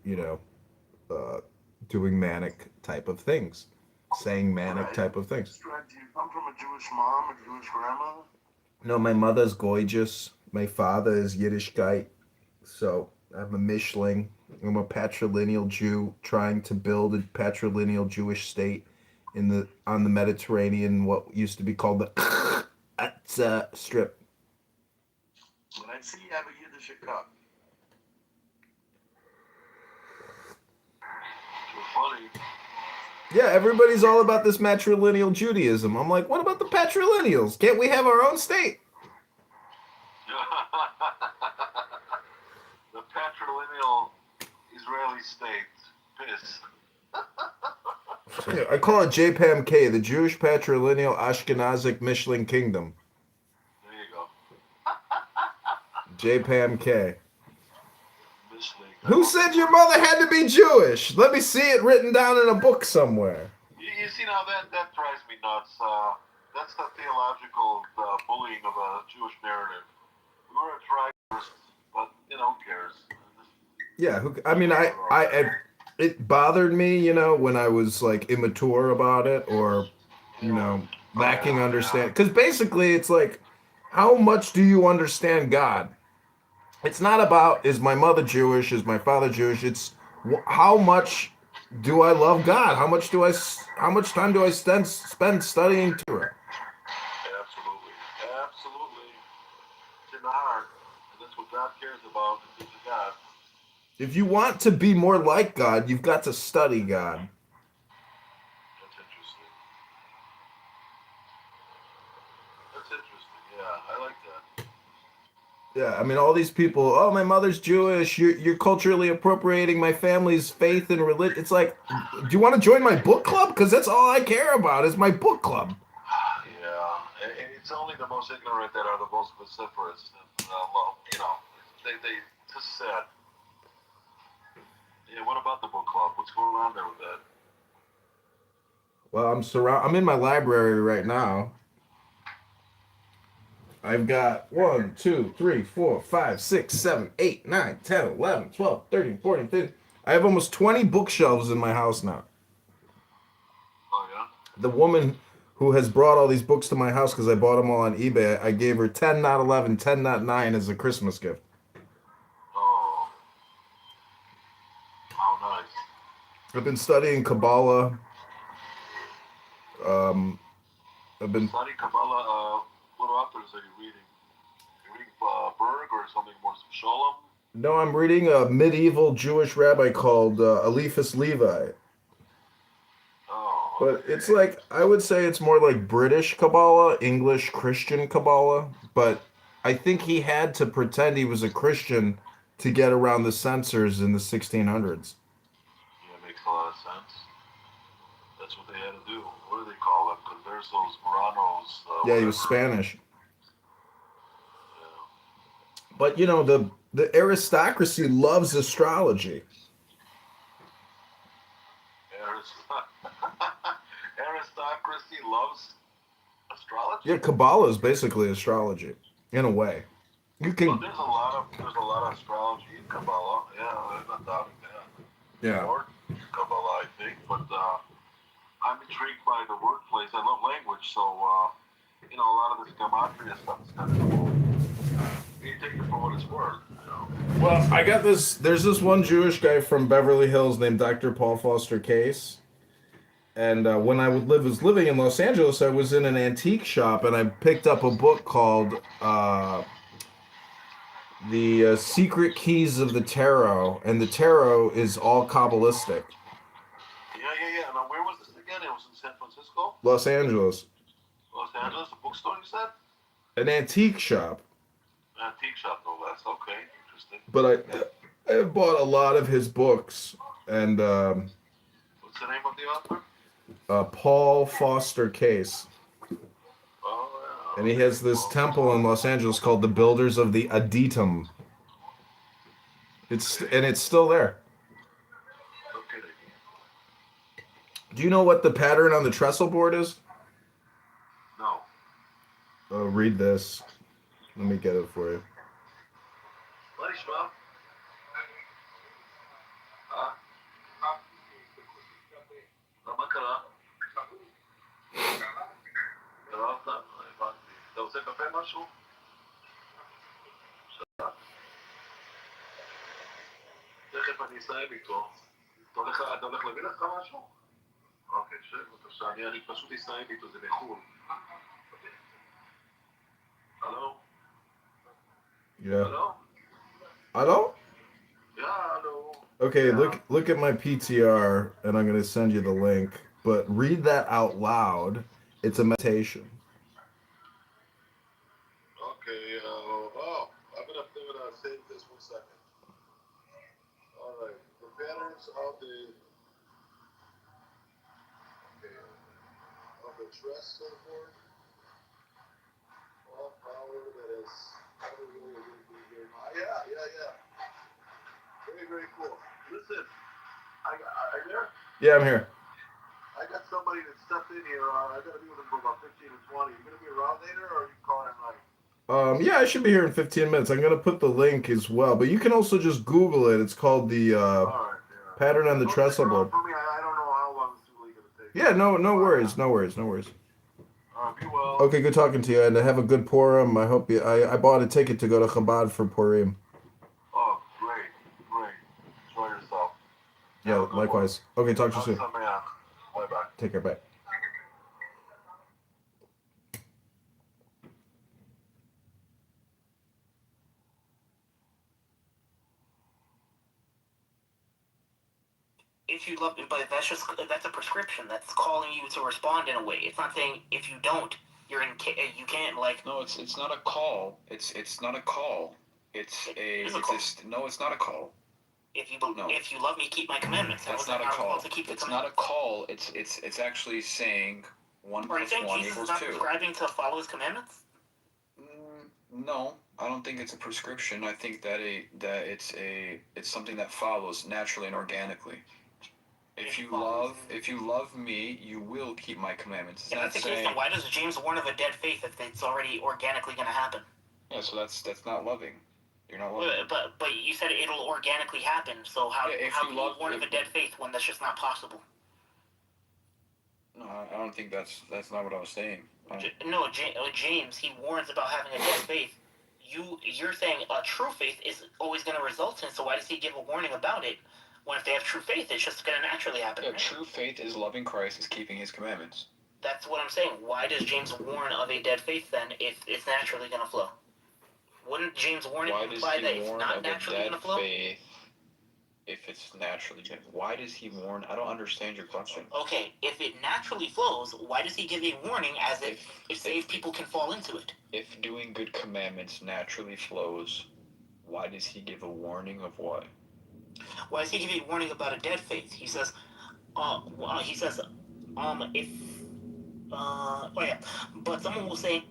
doing manic type of things, saying manic type of things.
Strength, do you come from a Jewish mom or Jewish grandmother?
No, my mother's gorgeous. My father is Yiddishkeit. So I'm a Mishling. I'm a patrilineal Jew trying to build a patrilineal Jewish state on the Mediterranean, what used to be called the Strip.
When I see you have a Yiddish cup.
Too funny.
Yeah, everybody's all about this matrilineal Judaism. I'm like, what about the patrilineals? Can't we have our own state?
The patrilineal Israeli state. Piss.
Yeah, I call it JPAMK, the Jewish Patrilineal Ashkenazic Mishling Kingdom.
There you go.
JPAMK.
Mishling.
Who said your mother had to be Jewish? Let me see it written down in a book somewhere.
You see now that drives me nuts. That's that's the theological bullying of a Jewish narrative. We were attractors, but who cares?
Yeah, I mean, it bothered me, when I was like immature about it or, lacking understand. Because basically, it's like, how much do you understand God? It's not about is my mother Jewish, is my father Jewish. It's how much do I love God? How much time do I spend studying Torah?
Absolutely, absolutely. It's in the heart, and that's what God cares about. It's in God.
If you want to be more like God, you've got to study God.
That's interesting. That's interesting. Yeah, I like that.
Yeah, I mean, all these people. Oh, my mother's Jewish. You're culturally appropriating my family's faith and religion. It's like, do you want to join my book club? Because that's all I care about is my book club.
Yeah, and it's only the most ignorant that are the most vociferous. And, they just sad. Yeah, what about the book club? What's going on there with that?
Well, I'm in my library right now. I've got 1, 2, 3, 4, 5, 6, 7, 8, 9, 10, 11, 12, 13, 14, 15. I have almost 20 bookshelves in my house now.
Oh, yeah?
The woman who has brought all these books to my house because I bought them all on eBay, I gave her 10 not 11, 10 not 9 as a Christmas gift.
Oh, how nice.
I've been studying Kabbalah. I've been
Studying Kabbalah, what authors are you reading? You reading Berg or something more Sholem?
No, I'm reading a medieval Jewish rabbi called Eliphas Levi.
Oh,
But
okay.
it's like, I would say it's more like British Kabbalah, English Christian Kabbalah. But I think he had to pretend he was a Christian to get around the censors in the 1600s.
Yeah, makes a lot of sense. That's what they had to do. What do they call them? Conversos, Moranos,
Yeah, he
whatever.
was Spanish.
Yeah.
But the aristocracy loves astrology.
Aristocracy loves astrology.
Yeah, Kabbalah is basically astrology, in a way. You
Well,
can,
there's a lot of astrology in Kabbalah. Yeah, I'm not doubting that.
yeah.
More Kabbalah, I think, but I'm intrigued by the wordplays. I love language, so a lot of this gematria stuff is kind of cool. You take it for what it's worth.
Well, I got this. There's this one Jewish guy from Beverly Hills named Dr. Paul Foster Case. And when I was living in Los Angeles, I was in an antique shop and I picked up a book called The Secret Keys of the Tarot. And the tarot is all Kabbalistic.
Yeah. Now, where was this again? It was in San Francisco?
Los Angeles.
Los Angeles, a bookstore, you said?
An antique shop.
Antique shop, no less. Okay, interesting.
But I bought a lot of his books. And
What's the name of the author?
Paul Foster Case.
Oh, yeah.
And he has this temple in Los Angeles called the Builders of the Adytum. It's still there.
Okay.
Do you know what the pattern on the trestle board is?
No.
Read this. Let me get it for you.
What is wrong? Huh? מה קרה? קראת? הבנתי. אתה רוצה קפה משהו? תכף אני אסיים איתו. אתה הולך להביא לך משהו? אוקיי, שב בבקשה. אני פשוט אסיים איתו, זה בחו"ל. הלו?
Yeah.
Hello?
Hello?
Yeah, hello.
Okay,
Yeah.
look at my PTR, and I'm gonna send you the link. But read that out loud. It's a meditation.
Okay, I'm gonna save this 1 second. Alright, the patterns of the trestle board. All power that is yeah. Very, very cool. Listen, are you there?
Yeah, I'm here.
I got somebody colleague that stepped in here. I got to be with him for about 15 to 20. You gonna be around later, or are you calling at night?
Yeah, I should be here in 15 minutes. I'm gonna put the link as well, but you can also just Google it. It's called the
All right, yeah.
pattern on the
Don't
trestle
stick around
board.
for me. I don't know how long this is really gonna take.
Yeah, no worries, no worries, no worries.
All right, be well.
Okay, good talking to you, and have a good Purim. I hope you. I bought a ticket to go to Chabad for Purim.
Oh, great. Enjoy yourself.
Yeah, likewise. Okay, talk to you soon.
Bye-bye.
Take care, bye.
If you love me, but that's a prescription. That's calling you to respond in a way. It's not saying if you don't, you can't like. No, it's not a call. It's not a call. It's not a call. If you love me, keep my commandments. That's not a call. It's not a call. It's actually saying 1 plus 1 equals 2. Prescribing to follow his commandments? No, I don't think it's a prescription. I think that it's something that follows naturally and organically. If you love me, you will keep my commandments. If that's the case, then why does James warn of a dead faith if it's already organically going to happen? Yeah, so that's not loving. You're not loving. But you said it'll organically happen. So how can you warn of a dead faith when that's just not possible? No, I don't think that's not what I was saying. No, James, he warns about having a dead faith. You're saying a true faith is always going to result in. So why does he give a warning about it? When if they have true faith, it's just going to naturally happen. Yeah, right? True faith is loving Christ, is keeping his commandments. That's what I'm saying. Why does James warn of a dead faith then if it's naturally going to flow? Wouldn't James' warning imply that it's not naturally going to flow? Faith if it's naturally going to... Why does he warn? I don't understand your question. Okay, if it naturally flows, why does he give a warning as if saved people can fall into it? If doing good commandments naturally flows, why does he give a warning of what? Why does he give a warning about a dead faith? He says, but someone will say,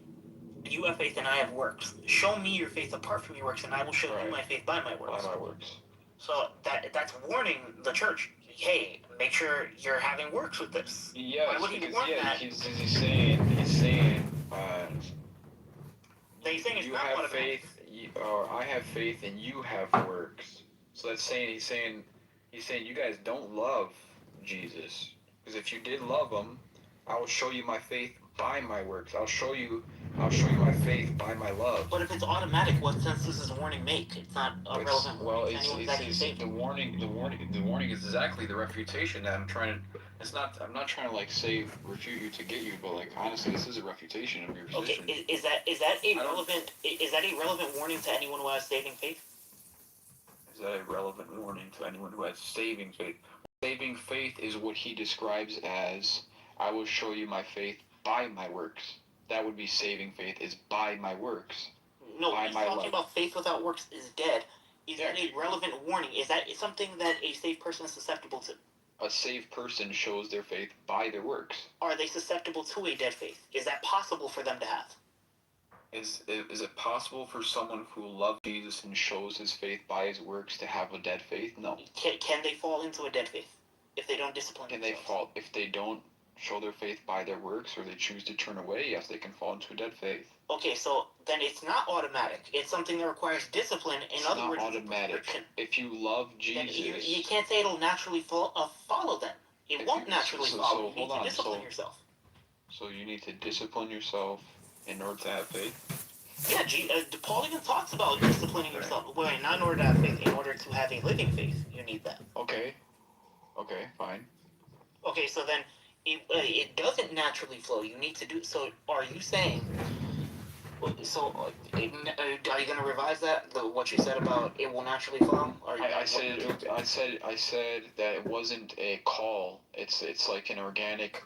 you have faith and I have works. Show me your faith apart from your works, and I will show you my faith by my works. By my works. So that's warning the church. Hey, make sure you're having works with this. Yeah, why would he warn that? He's saying. He's saying it's you not have faith, or I have faith, and you have works. So that's saying he's saying you guys don't love Jesus, because if you did love him, I will show you my faith by my works. I'll show you my faith by my love. But if it's automatic, what sense does this warning make? It's not a relevant warning. The warning is exactly the refutation that I'm trying to. I'm not trying to like say refute you to get you, but like honestly, this is a refutation of your position. Okay, is that a relevant warning to anyone who has saving faith? Is that a relevant warning to anyone who has saving faith? Saving faith is what he describes as, I will show you my faith by my works. That would be saving faith, is by my works. No, he's talking about faith without works is dead. Is that a relevant warning? Is that something that a saved person is susceptible to? A saved person shows their faith by their works. Are they susceptible to a dead faith? Is that possible for them to have? Is it possible for someone who loves Jesus and shows his faith by his works to have a dead faith? No. Can they fall into a dead faith if they don't discipline themselves? Can they fall if they don't show their faith by their works, or they choose to turn away? Yes, they can fall into a dead faith. Okay, so then it's not automatic. It's something that requires discipline. In other words, it's not automatic. If you love Jesus, you can't say it'll naturally follow. Then it won't naturally follow. You need to discipline yourself. So you need to discipline yourself in order to have faith? Yeah, Paul even talks about disciplining yourself. Well, not in order to have faith, in order to have a living faith, you need that. Okay, fine. Okay, so then it doesn't naturally flow. You need to do... So are you saying... So are you going to revise that? What you said about it will naturally flow? I said that it wasn't a call. It's like an organic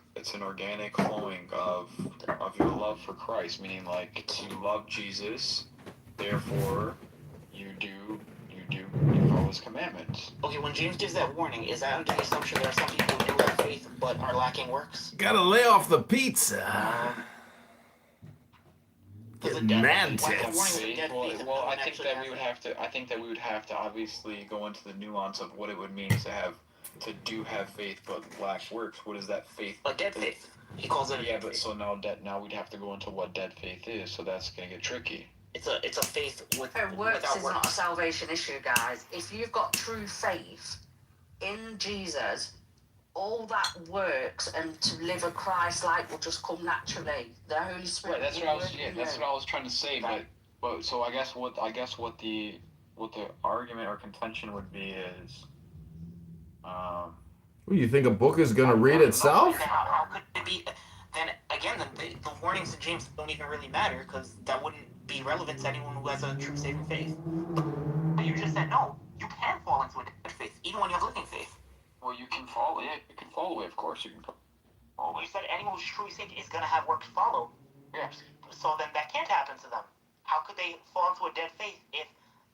flowing of your love for Christ, meaning like you love Jesus, therefore you follow his commandments. Okay, when James gives that warning, is that under the assumption there are some people who do have faith but are lacking works?
Gotta lay off the pizza. Man tits.
Well, I think that we would have to obviously go into the nuance of what it would mean to have to do have faith but lack works. What is that faith?
A dead faith. He calls it.
Yeah, but so now we'd have to go into what dead faith is. So that's gonna get tricky.
It's a faith with
Works is not a salvation issue, guys. If you've got true faith in Jesus, all that works and to live a Christ-like will just come naturally. The Holy Spirit.
Right. That's what I was. Yeah. That's what I was trying to say. But so I guess what the argument or contention would be is.
Well, you think a book is gonna read itself?
How could it be? Then again, the warnings in James don't even really matter because that wouldn't be relevant to anyone who has a true saving faith. But you just said no. You can fall into a dead faith even when you have living faith.
Well, you can follow. Yeah, you can follow it. Of course, you can follow.
Well, you said anyone who's truly saved is gonna have work to follow.
Yes.
So then that can't happen to them. How could they fall into a dead faith if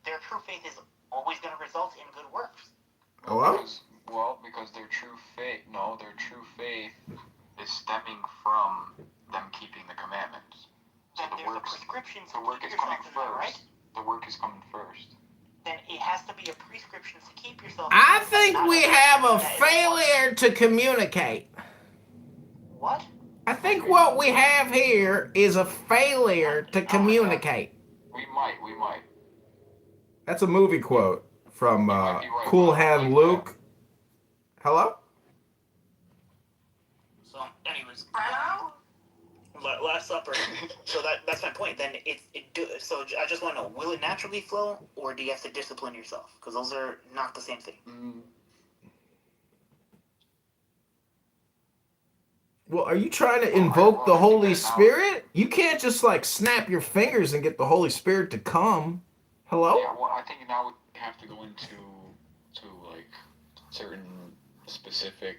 their true faith is always going to result in good works?
Because their true faith is stemming from them keeping the commandments.
Then so there's a prescription to
the work
keep
is coming
yourself
first.
Right?
The work is coming first.
Then it has to be a prescription to keep yourself.
I think we have a failure to communicate.
What?
I think what we have here is a failure to communicate.
We might.
That's a movie quote from Cool Hand Luke. Hello?
So, anyways. Hello? Last Supper. So that's my point. Then so I just want to know, will it naturally flow, or do you have to discipline yourself? Because those are not the same thing.
Well, are you trying to invoke the Holy Spirit? You can't just like snap your fingers and get the Holy Spirit to come. Hello?
Yeah, well, I think now we have to go into like certain specific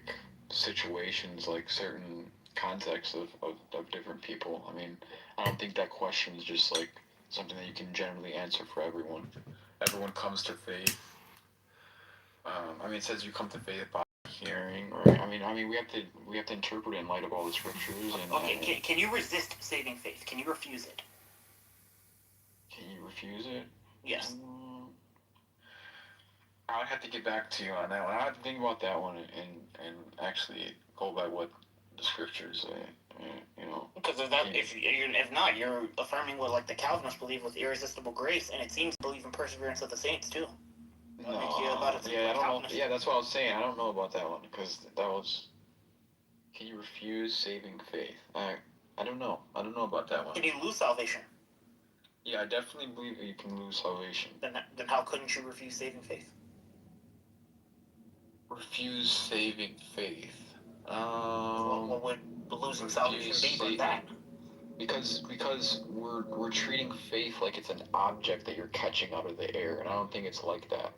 situations, like certain contexts of different people. I mean, I don't think that question is just like something that you can generally answer for everyone. Everyone comes to faith. I mean, it says you come to faith by hearing, right? I mean, we have to interpret it in light of all the scriptures. And
okay, can you resist saving faith? Can you refuse it?
Can you refuse it?
Yes.
I would have to get back to you on that one. I have to think about that one and actually go by what the scriptures say. You know.
Because if not, you're affirming what like the Calvinists believe with irresistible grace, and it seems to believe in perseverance of the saints too.
I don't know. Yeah, that's what I was saying. I don't know about that one because that was. Can you refuse saving faith? I don't know. I don't know about that one.
Can you lose salvation?
Yeah, I definitely believe that you can lose salvation.
Then how couldn't you refuse saving faith?
Refuse saving faith.
What would losing salvation be but that?
Because we're treating faith like it's an object that you're catching out of the air, and I don't think it's like that.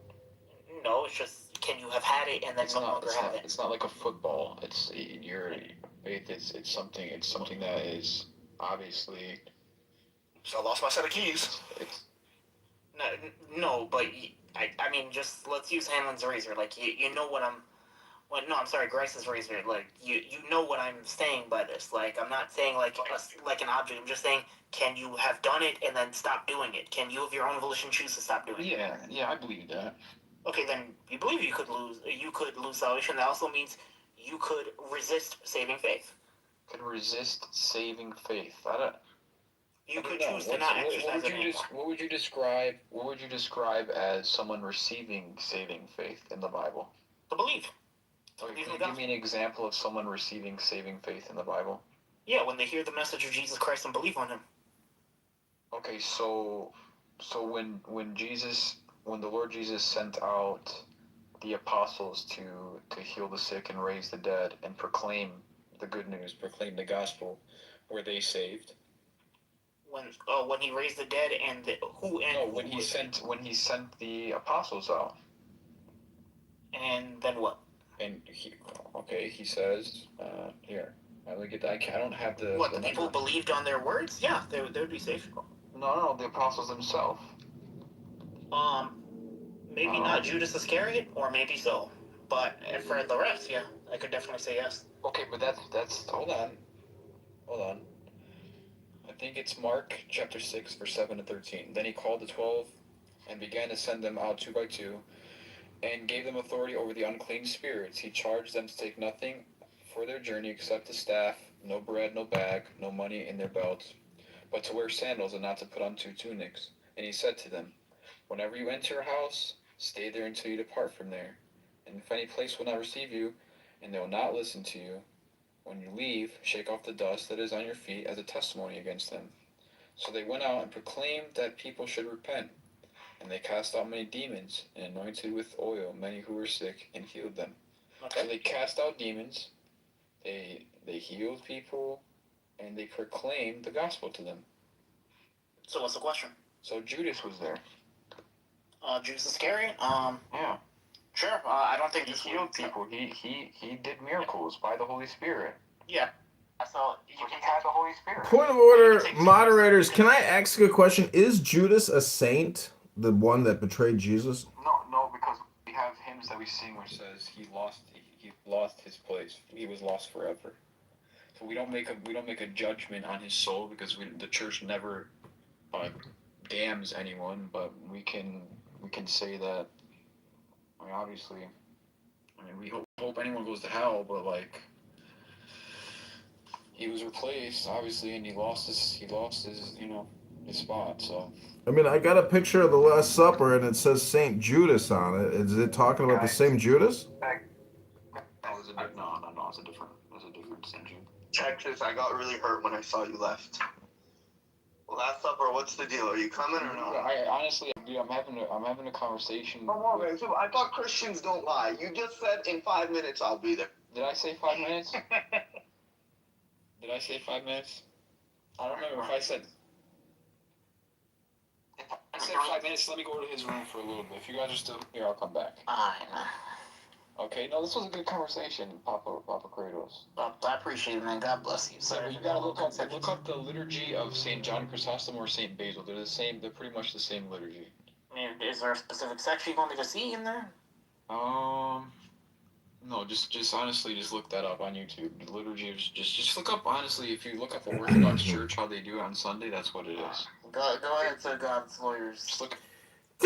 No, it's just can you have had it and then no longer have it?
It's not like a football. It's your faith. It's something that is obviously.
So I lost my set of keys.
No, but I mean, just let's use Hanlon's razor. Like you know what I'm. Well, no, I'm sorry, Grice's razor. Like you know what I'm saying by this. Like I'm not saying like an object. I'm just saying, can you have done it and then stop doing it? Can you, of your own volition, choose to stop doing it?
Yeah, I believe that.
Okay, then you believe you could lose salvation. That also means you could resist saving faith.
Could resist saving faith.
You could choose to not exercise it anymore.
What would you describe as someone receiving saving faith in the Bible?
To believe.
Okay, can you give me an example of someone receiving saving faith in the Bible?
Yeah, when they hear the message of Jesus Christ and believe on Him.
Okay, so when the Lord Jesus sent out the apostles to heal the sick and raise the dead and proclaim the good news, proclaim the gospel, were they saved?
When He raised the dead
when He sent the apostles out.
And then what?
And he says, here, let me get that. I don't have the.
What, the people who believed on their words? Yeah, they would be saved.
No, the apostles themselves.
Maybe not Judas Iscariot, or maybe so. But for the rest, yeah, I could definitely say yes.
Okay, but that's hold on. I think it's Mark chapter 6, verse 7 to 13. Then He called the 12 and began to send them out two by two, and gave them authority over the unclean spirits. He charged them to take nothing for their journey except a staff, no bread, no bag, no money in their belts, but to wear sandals and not to put on 2 tunics. And he said to them, whenever you enter a house, stay there until you depart from there. And if any place will not receive you, and they will not listen to you, when you leave, shake off the dust that is on your feet as a testimony against them. So they went out and proclaimed that people should repent. And they cast out many demons, and anointed with oil many who were sick, and healed them. Okay. So they cast out demons, they healed people, and they proclaimed the gospel to them.
So what's the question?
So Judas was there.
Judas Iscariot?
Yeah.
Sure. I don't think
he healed people. He did miracles by the Holy Spirit.
Yeah. So he
had the Holy Spirit.
Point of order, moderators. Can I ask a question? Is Judas a saint? The one that betrayed Jesus?
No, because we have hymns that we sing which says he lost his place. He was lost forever. So we don't make a judgment on his soul because the church never damns anyone, but we can say that. I mean, obviously, we hope anyone goes to hell, but like he was replaced obviously, and he lost his his spot. So.
I mean, I got a picture of the Last Supper, and it says Saint Judas on it. Is it talking about the same Judas?
No, it's a different Saint Judas.
Texas, I got really hurt when I saw you left. Last Supper, what's the deal? Are you coming or no?
I honestly, dude, I'm having a conversation.
Come on, man. I thought Christians don't lie. You just said in 5 minutes I'll be there.
Did I say 5 minutes? Did I say 5 minutes? I don't remember if I said. I said 5 minutes. Let me go to his room for a little bit. If you guys are still here, I'll come back. Okay. No, this was a good conversation, Papa Kratos.
I appreciate it, man. God bless you.
So you gotta look up the liturgy of Saint John Chrysostom or Saint Basil. They're the same. They're pretty much the same liturgy.
I mean, is there a specific section you want me to see in there?
No, just honestly, just look that up on YouTube. The liturgy is just look up, honestly, if you look up the Orthodox Church, how they do it on Sunday, that's what it is.
Go ahead to God's lawyers.
Just look.
It's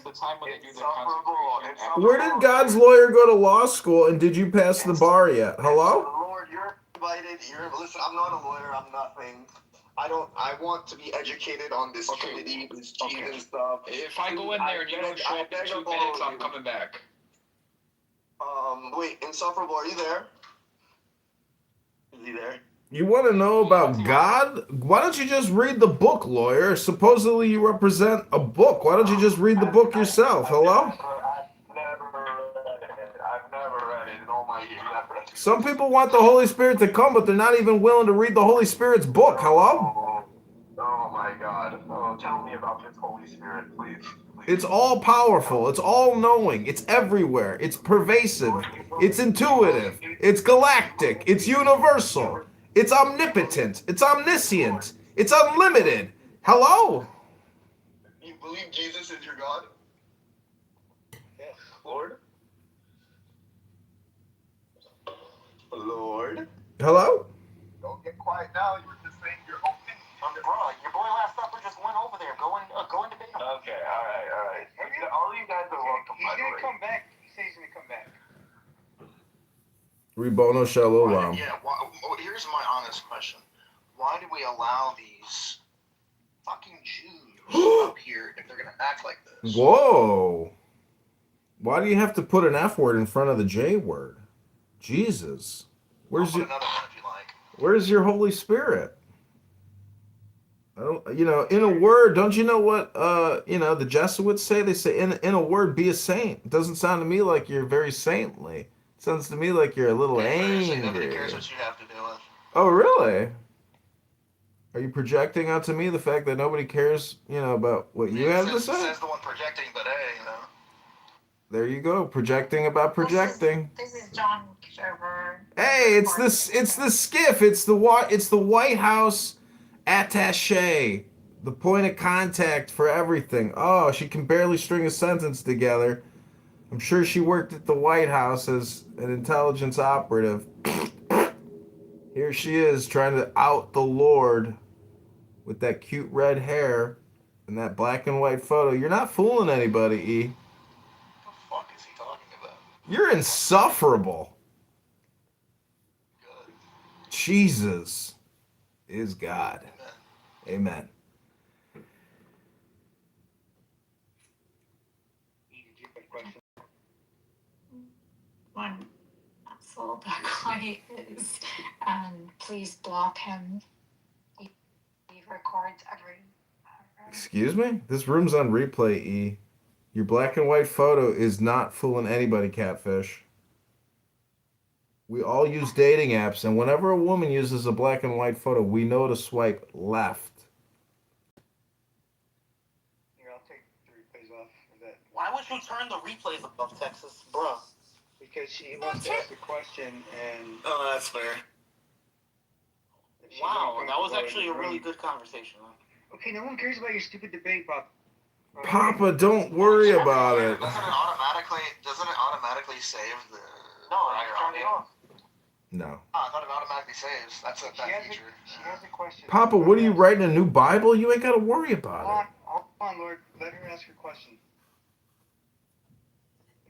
the
time when they do the consecration.
Where did God's lawyer go to law school, and did you pass the bar yet? Hello?
Lord, you're invited. Listen, I'm not a lawyer. I'm nothing. I want to be educated on this Trinity, this Jesus stuff.
If I go in there and you don't show up in 2 minutes, I'm coming back.
Wait, Insufferable, are you there? Is he there?
You want to know about God? Why don't you just read the book, lawyer? Supposedly you represent a book. Why don't you just read the book yourself? Hello?
I've never read it in all my years.
Some people want the Holy Spirit to come, but they're not even willing to read the Holy Spirit's book. Hello?
Oh my God. Oh, tell me about this Holy Spirit, please.
It's all powerful. It's all knowing. It's everywhere. It's pervasive. It's intuitive. It's galactic. It's universal. It's omnipotent. It's omniscient. It's unlimited. Hello?
You believe Jesus is your God? Yes. Lord? Lord?
Hello?
Don't get quiet now. You were just saying your opinion.
Bro, your boy Last Supper just went over there. Go and debate him.
Okay, all right. All you guys are welcome, by the way.
He's gonna come back. He says he's gonna come back.
Rebono Shalom.
Yeah, here's my honest question. Why do we allow these fucking Jews up here if they're going to act like this?
Whoa. Why do you have to put an F word in front of the J word? Jesus. Where's your Holy Spirit? I don't, in a word, don't you know what, the Jesuits say? They say, in a word, be a saint. It doesn't sound to me like you're very saintly. Sounds to me like you're a little angry.
Nobody cares what you have to deal with.
Oh, really? Are you projecting onto me the fact that nobody cares, about what you have to say?
Says the one projecting, but hey,
There you go, projecting about projecting.
This is John Kitover.
Hey, it's the skiff. It's the White House attaché, the point of contact for everything. Oh, she can barely string a sentence together. I'm sure she worked at the White House as an intelligence operative. Here she is trying to out the Lord with that cute red hair. In that black and white photo, you're not fooling anybody, E.
What the fuck is he talking about?
You're insufferable.
Good.
Jesus is God.
Amen.
Amen.
One asshole black white is, please block him. He records every.
Excuse me? This room's on replay, E. Your black and white photo is not fooling anybody, Catfish. We all use dating apps, and whenever a woman uses a black and white photo, we know to swipe left.
Here, I'll take the replays off of that.
Why would you turn the replays off, Texas, bro?
Because she wants to ask a question and.
Oh, that's fair. Wow, that was actually a really good conversation.
Okay, no one cares about your stupid debate, Bob.
Papa, don't worry about it.
Doesn't it automatically save the prior audio?
No.
I thought it automatically saves. That's that feature.
She has a question.
Papa, what are you writing, a new Bible? You ain't got to worry about it.
Hold on, Lord. Let her ask her question.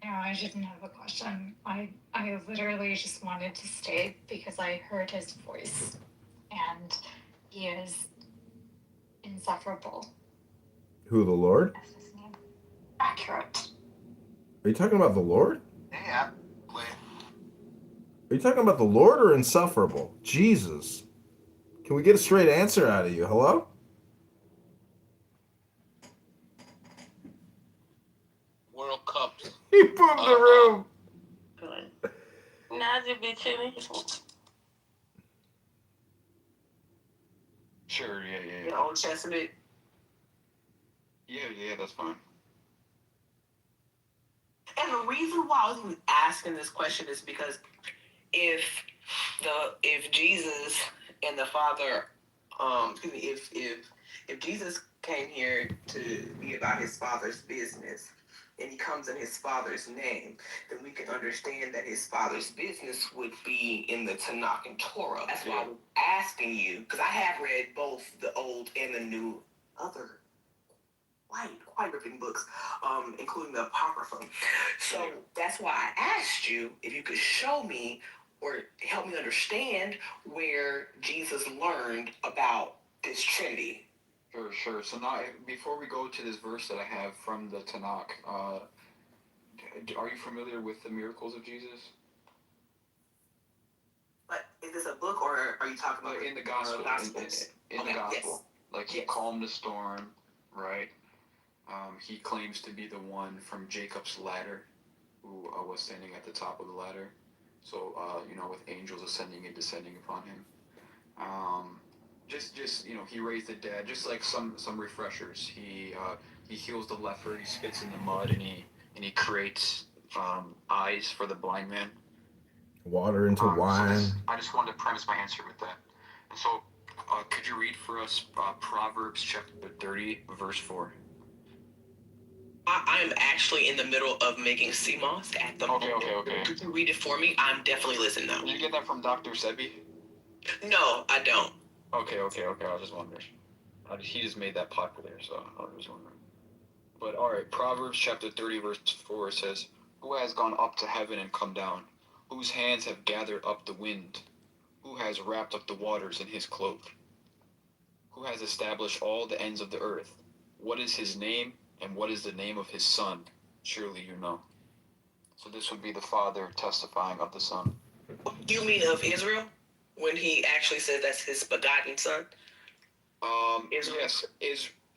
No, I didn't have a question. I literally just wanted to stay because I heard his voice, and he is insufferable.
Who, the Lord?
That's his name. Accurate.
Are you talking about the Lord?
Yeah. Wait.
Are you talking about the Lord or insufferable? Jesus. Can we get a straight answer out of you? Hello?
World Cup.
He moved the room.
Nazi be chilling.
Sure, yeah.
The Old Testament.
Yeah, that's fine.
And the reason why I was even asking this question is because if Jesus and the Father, if Jesus came here to be about his Father's business, and he comes in his Father's name, then we can understand that his Father's business would be in the Tanakh and Torah. That's why I was asking you, because I have read both the Old and the New, other quite ripping books, including the Apocrypha. So that's why I asked you if you could show me or help me understand where Jesus learned about this Trinity.
Sure. So now, before we go to this verse that I have from the Tanakh, are you familiar with the miracles of Jesus?
But is this a book, or are you talking about
in the gospel?
Gospels?
In the gospel,
yes.
like he calmed the storm, right? He claims to be the one from Jacob's ladder, who was standing at the top of the ladder. So with angels ascending and descending upon him. Just he raised the dead. Just like some refreshers. He heals the leper. He spits in the mud, and he creates eyes for the blind man.
Water into wine.
I just wanted to premise my answer with that.
And so, could you read for us Proverbs chapter 30, verse 4?
I am actually in the middle of making CMOS at the moment.
Okay.
Could you read it for me? I'm definitely listening now.
Did you get that from Dr. Sebi?
No, I don't.
Okay. I was just wondering. He just made that popular, so I was just wondering. But alright, Proverbs chapter 30, verse 4 says, "Who has gone up to heaven and come down? Whose hands have gathered up the wind? Who has wrapped up the waters in his cloak? Who has established all the ends of the earth? What is his name, and what is the name of his son? Surely you know." So this would be the Father testifying of the Son.
You mean of Israel? When he actually says that's his begotten son?
Israel. Yes,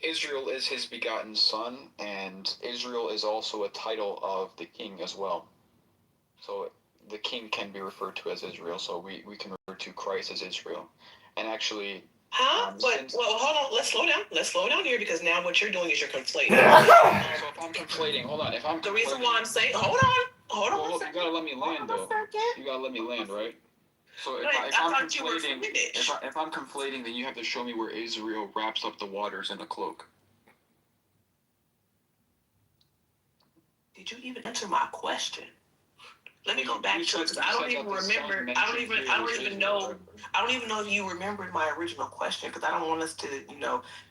Israel is his begotten son, and Israel is also a title of the king as well. So the king can be referred to as Israel, so we can refer to Christ as Israel. And actually...
Well, hold on. Let's slow down here, because now what you're doing is you're conflating.
So if I'm conflating, hold on.
The reason why I'm saying, hold on.
Well, you gotta let me land, though. You gotta let me land, right? So if I'm conflating, then you have to show me where Israel wraps up the waters in a cloak.
Did you even answer my question? Let me go back to it because I don't even remember. I don't even know. I don't even know if you remembered my original question because I don't want us to,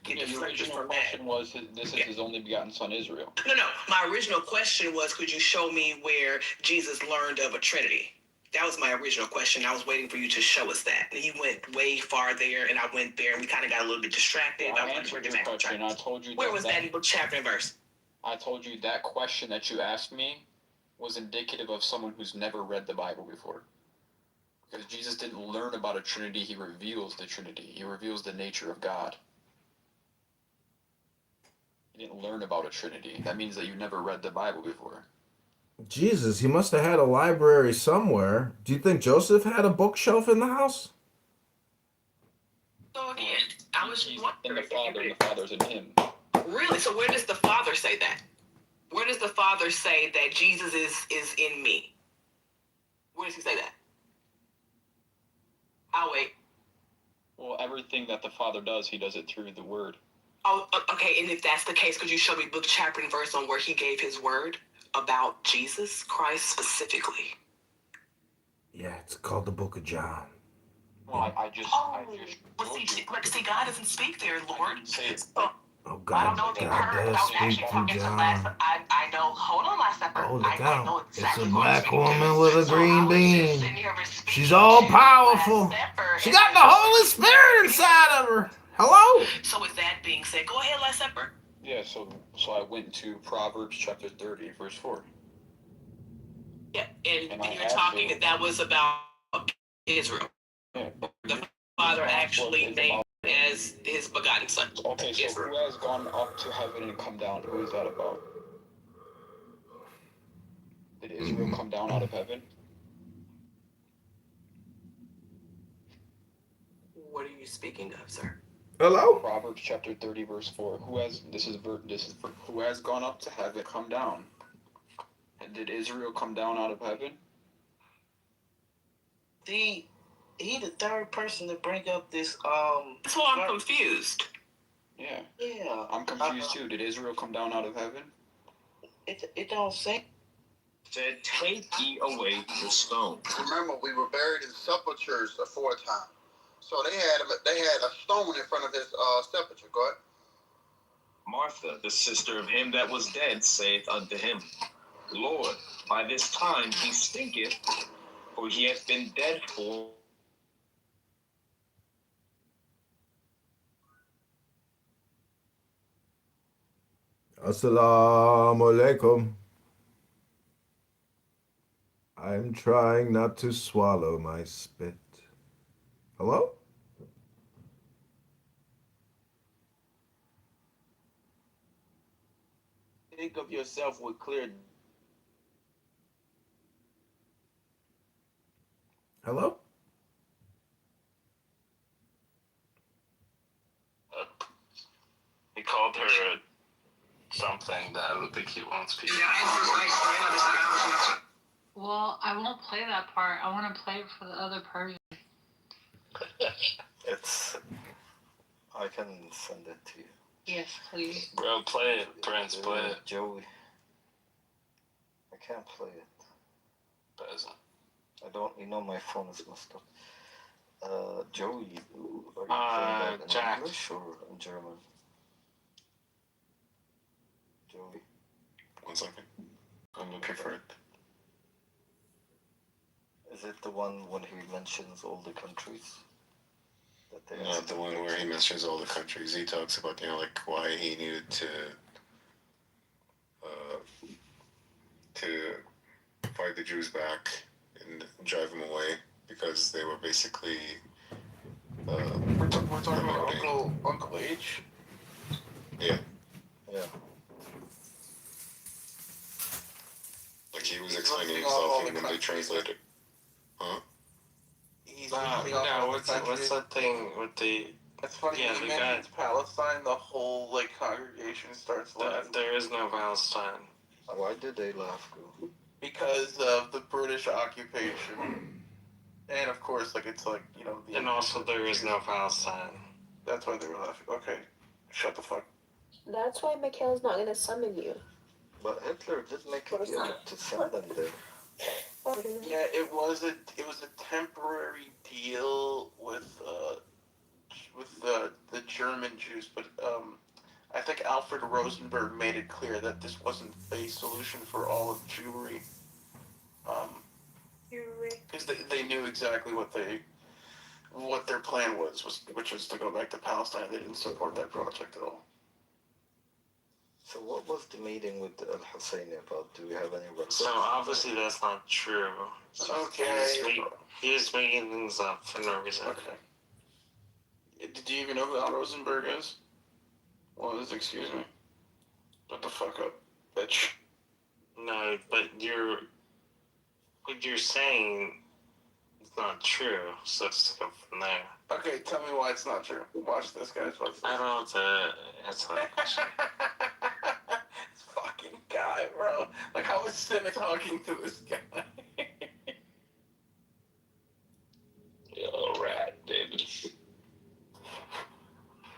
get
Your
distracted
original
from that.
question was, this is his only begotten son, Israel.
No. My original question was, could you show me where Jesus learned of a Trinity? That was my original question. I was waiting for you to show us that. And you went way far there, and I went there, and we kind of got a little bit distracted.
Well, I answered your question. I told you.
Where was that in book, chapter, and verse?
I told you that question that you asked me was indicative of someone who's never read the Bible before. Because Jesus didn't learn about a Trinity, he reveals the Trinity. He reveals the nature of God. He didn't learn about a Trinity. That means that you never read the Bible before.
Jesus, he must have had a library somewhere. Do you think Joseph had a bookshelf in the house?
So again, I was just wondering.
In the Father, and the Father's in him.
Really? So where does the Father say that? Where does the Father say that Jesus is in me? Where does he say that? I'll wait.
Well, everything that the Father does, he does it through the Word.
Oh, okay. And if that's the case, could you show me book, chapter, and verse on where he gave his word about Jesus Christ specifically?
Yeah, it's called the Book of John.
Well, I just.
Well, see, God doesn't speak there, Lord.
Oh,
I don't
God,
know if you
God
heard, but I
does
was
speak
actually
through
talking to
John.
I know. Hold on, last supper.
Oh, look
I know
out. It's
exactly
a
who I'm
black
speaking to.
woman with a
So I
green
was just
bean.
sitting here speaking
She's all
to
powerful.
Last Supper,
She
and
got the Holy Spirit inside of her. Hello?
So with that being said, go ahead, Last Supper.
Yeah, so I went to Proverbs chapter 30, verse 4.
Yeah, and you're talking that was about Israel.
Yeah.
The Father actually named as his begotten son.
Okay, so
Israel.
who has gone up to heaven and come down? Who is that about? Did Israel come down out of heaven?
What are you speaking of, sir?
Hello?
Proverbs chapter 30, verse 4. Who has gone up to heaven, come down? And did Israel come down out of heaven?
He the third person to bring up this That's why I'm confused.
Yeah.
Yeah.
I'm confused too. Did Israel come down out of heaven?
It don't say.
Said, take ye away the stone.
Remember, we were buried in sepulchres aforetime. So they had a stone in front of his sepulchre. Go ahead.
Martha, the sister of him that was dead, saith unto him, Lord, by this time he stinketh, for he hath been dead 4.
Assalamu alaikum. I'm trying not to swallow my spit. Hello?
Think of yourself with clear.
Hello?
He called her something that I don't think he wants people.
Well, I won't play that part. I want to play it for the other person.
I can send it to you.
Yes, please.
Bro, play it. Prince, play it.
Joey. I can't play it. I don't, my phone is messed up. Joey, are you playing that in
Jack.
English or in German? Joey.
1 second. I'm looking for it.
Is it the one when he mentions all the countries?
Not the one where he mentions all the countries. He talks about, why he needed to fight the Jews back and drive them away because they were basically.
We're talking about Uncle H.
Yeah.
Yeah.
Like he was explaining himself even when they translated. Huh? What's that thing with the?
That's funny.
Yeah,
he mentions Palestine. The whole congregation starts laughing.
There is no Palestine.
Why did they laugh, bro?
Because of the British occupation, and of course, it's
And also, there is no Palestine.
That's why they were laughing. Okay, shut the fuck.
That's why Mikhail's not gonna summon you.
But Hitler did make it to send them there.
Yeah, it was a temporary deal with the German Jews, but I think Alfred Rosenberg made it clear that this wasn't a solution for all of Jewry. Because they knew exactly what their plan was, which was to go back to Palestine. They didn't support that project at all.
So what was the meeting with Al-Husseini about? Do we have any records?
So obviously that's not true.
Okay.
He was making things up for no reason.
Okay. Did you even know who Al Rosenberg is? Excuse me. Shut the fuck up, bitch.
No, but what you're saying is not true, so let's go from there.
Okay, tell me why it's not true. Watch this, guys.
I don't know what to answer that question.
This fucking guy, bro. Like, how is Cinna talking to this guy?
Yo, rat, David.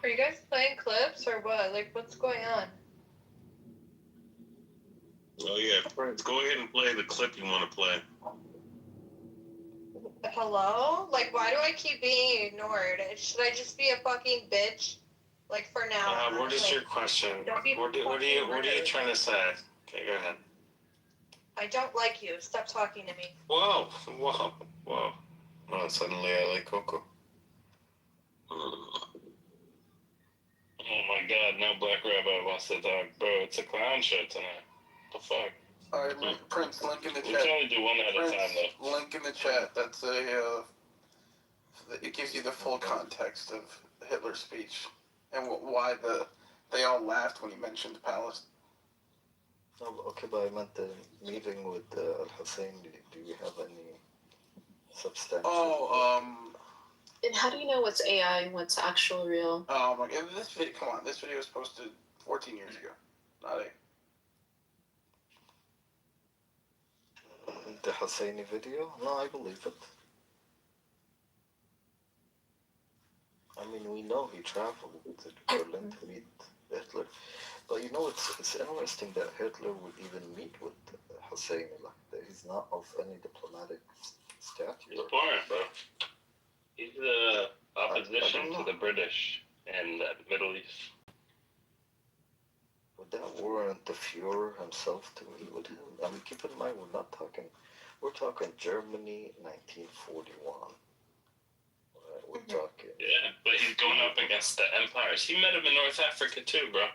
Are you guys playing clips or what? Like, what's going on?
Oh yeah, Prince, go ahead and play the clip you want to play.
Hello? Like, why do I keep being ignored? Should I just be a fucking bitch? Like, for now?
What is your question? What are you trying to say? Okay, go ahead.
I don't like you. Stop talking to me.
Whoa. Oh, suddenly I like Coco. Oh my god, now Black Rabbi wants to talk. Bro, it's a clown show tonight. What the fuck?
Alright, Prince, link in the chat.
We can only do one at a time, though.
Link in the chat. That's it gives you the full context of Hitler's speech and why they all laughed when he mentioned Palestine.
No, okay, but I meant the meeting with Al-Husseini. Do you have any substantial?
And how do you know what's AI and what's actual real?
Oh my god, this video was posted 14 years ago. Not 8.
The Husseini video? No, I believe it. I mean, we know he traveled to Berlin to meet Hitler. But you know, it's interesting that Hitler would even meet with Husseini. Like, he's not of any diplomatic stature.
He's foreign, bro. He's the opposition to the British in the Middle East.
Would that warrant the Fuhrer himself to meet with him? I mean, keep in mind, we're talking Germany, 1941. Right, we're talking.
Yeah, but he's going up against the empires. He met him in North Africa too, bro.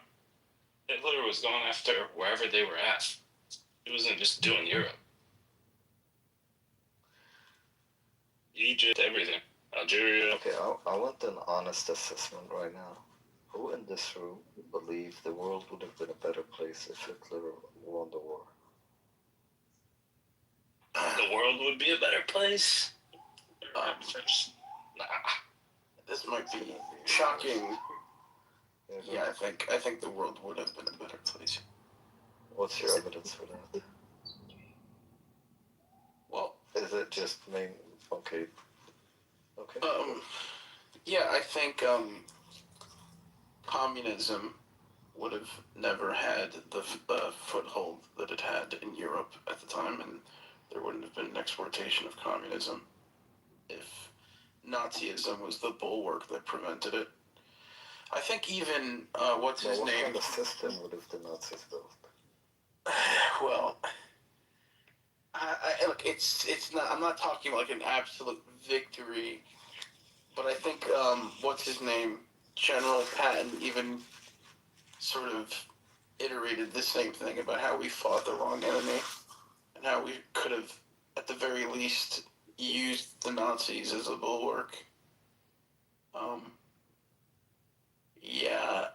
Hitler was going after wherever they were at. He wasn't just doing Europe. Egypt, everything. Algeria.
Okay, I want an honest assessment right now. Who in this room believe the world would have been a better place if Hitler won the war?
The world would be a better place? Nah.
This might be shocking. Yeah, I think the world would have been a better place.
What's your evidence for that?
Well,
is it just okay?
Yeah, I think communism would have never had the foothold that it had in Europe at the time, and there wouldn't have been an exportation of communism if Nazism was the bulwark that prevented it. I think even what's his name?
What kind of system would have the Nazis built?
Well, look, it's not. I'm not talking like an absolute victory, but I think what's his name? General Patton even sort of iterated the same thing about how we fought the wrong enemy and how we could have, at the very least, used the Nazis as a bulwark. Yeah.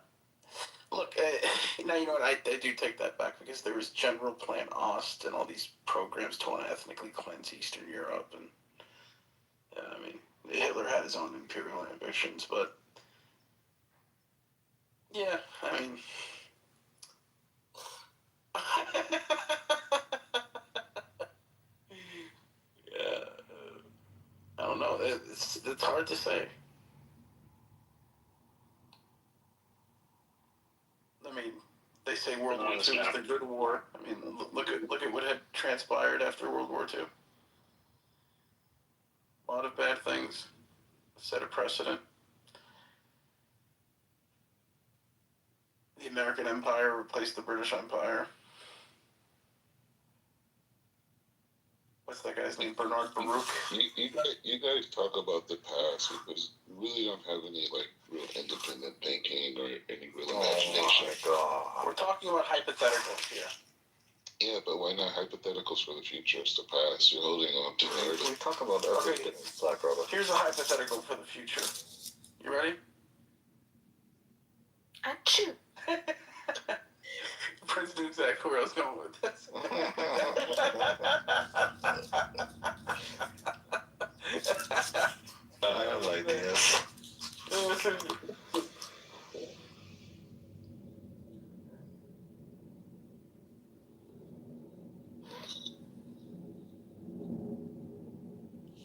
Look, now you know what, I do take that back, because there was General Plan Ost and all these programs to want to ethnically cleanse Eastern Europe, and I mean, Hitler had his own imperial ambitions, but yeah, I mean, yeah, I don't know, it's hard to say. I mean, they say World War II was the good war. I mean, look at what had transpired after World War II.
A lot of bad things. Set a precedent. The American Empire replaced the British Empire. What's that guy's name? Bernard Baruch.
You guys talk about the past because you really don't have any like real independent thinking or any real imagination.
We're talking about hypotheticals here.
Yeah, but why not hypotheticals for the future? It's the past. You're holding on to narrative.
We talk about everything, Black Robert.
Here's a hypothetical for the future. You ready?
Achoo.
Prince knew exactly where I was going with this.
I have ideas.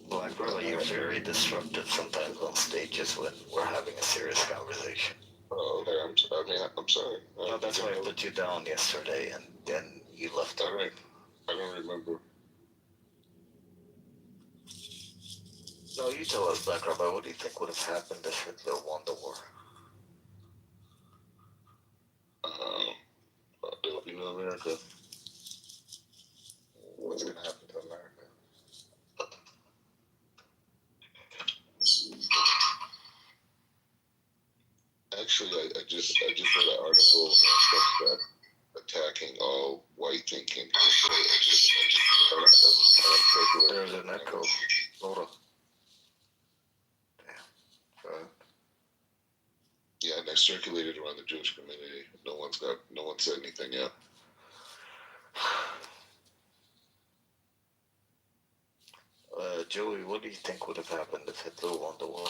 Black Robert, you're very disruptive sometimes on stages when we're having a serious conversation.
Oh, okay. I'm sorry.
No, that's why I put you down yesterday, and then you left the room.
I don't remember.
No, you tell us, Black Robert, what do you think would have happened if Hitler won the war?
There will be no America.
What's going to happen to America?
Actually, I just read an article that attacking all white thinking.
There's an echo. Laura. Damn.
Yeah, and I circulated around the Jewish community. No one said anything yet.
Joey, what do you think would have happened if Hitler won the war?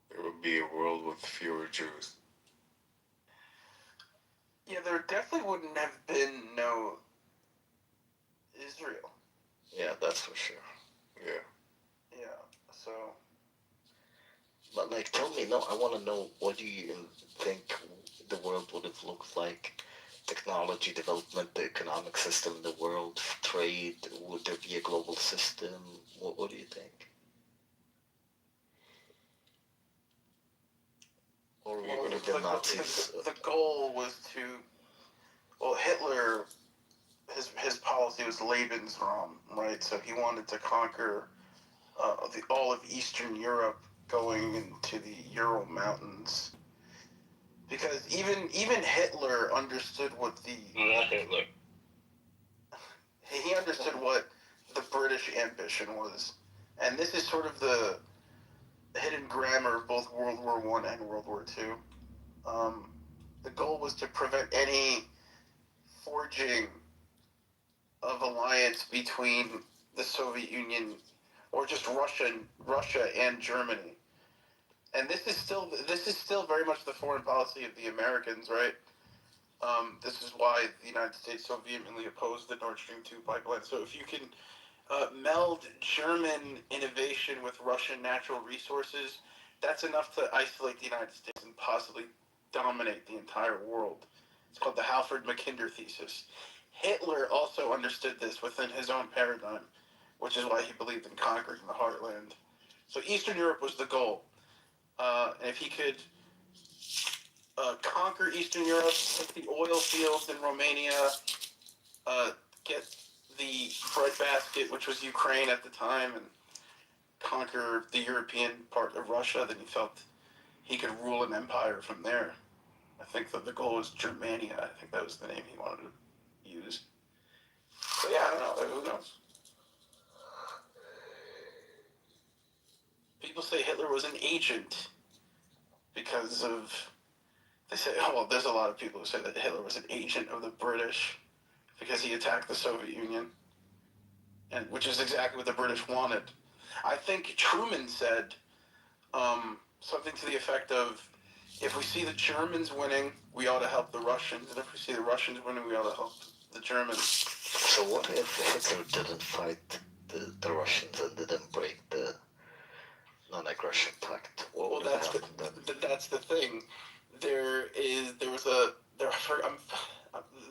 It would be a world with fewer Jews. Yeah, there definitely wouldn't have been no Israel.
Yeah, that's for sure.
Yeah, so...
But, like, tell me, no, I want to know, what do you think the world would have looked like? Technology development, the economic system in the world, trade, would there be a global system? What do you think? Or would the Nazis...
The goal was to... Well, Hitler, his policy was Lebensraum, right? So he wanted to conquer all of Eastern Europe going into the Ural Mountains. Because even Hitler understood what the...
Not Hitler.
He understood what the British ambition was. And this is sort of the hidden grammar of both World War I and World War II. The goal was to prevent any forging of alliance between the Soviet Union or just Russia and Germany. And this is still very much the foreign policy of the Americans, right? This is why the United States so vehemently opposed the Nord Stream 2 pipeline. So if you can meld German innovation with Russian natural resources, that's enough to isolate the United States and possibly dominate the entire world. It's called the Halford-Mackinder thesis. Hitler also understood this within his own paradigm, which is why he believed in conquering the heartland. So Eastern Europe was the goal. And if he could conquer Eastern Europe, take the oil fields in Romania, get the breadbasket, which was Ukraine at the time, and conquer the European part of Russia, then he felt he could rule an empire from there. I think that the goal was Germania. I think that was the name he wanted to use. So yeah, I don't know. Who knows? People say Hitler was an agent because of... They say, oh, well, there's a lot of people who say that Hitler was an agent of the British because he attacked the Soviet Union, and which is exactly what the British wanted. I think Truman said something to the effect of, if we see the Germans winning, we ought to help the Russians, and if we see the Russians winning, we ought to help the Germans.
So what if Hitler didn't fight the Russians and didn't break the non-aggression pact?
Well, that's the thing.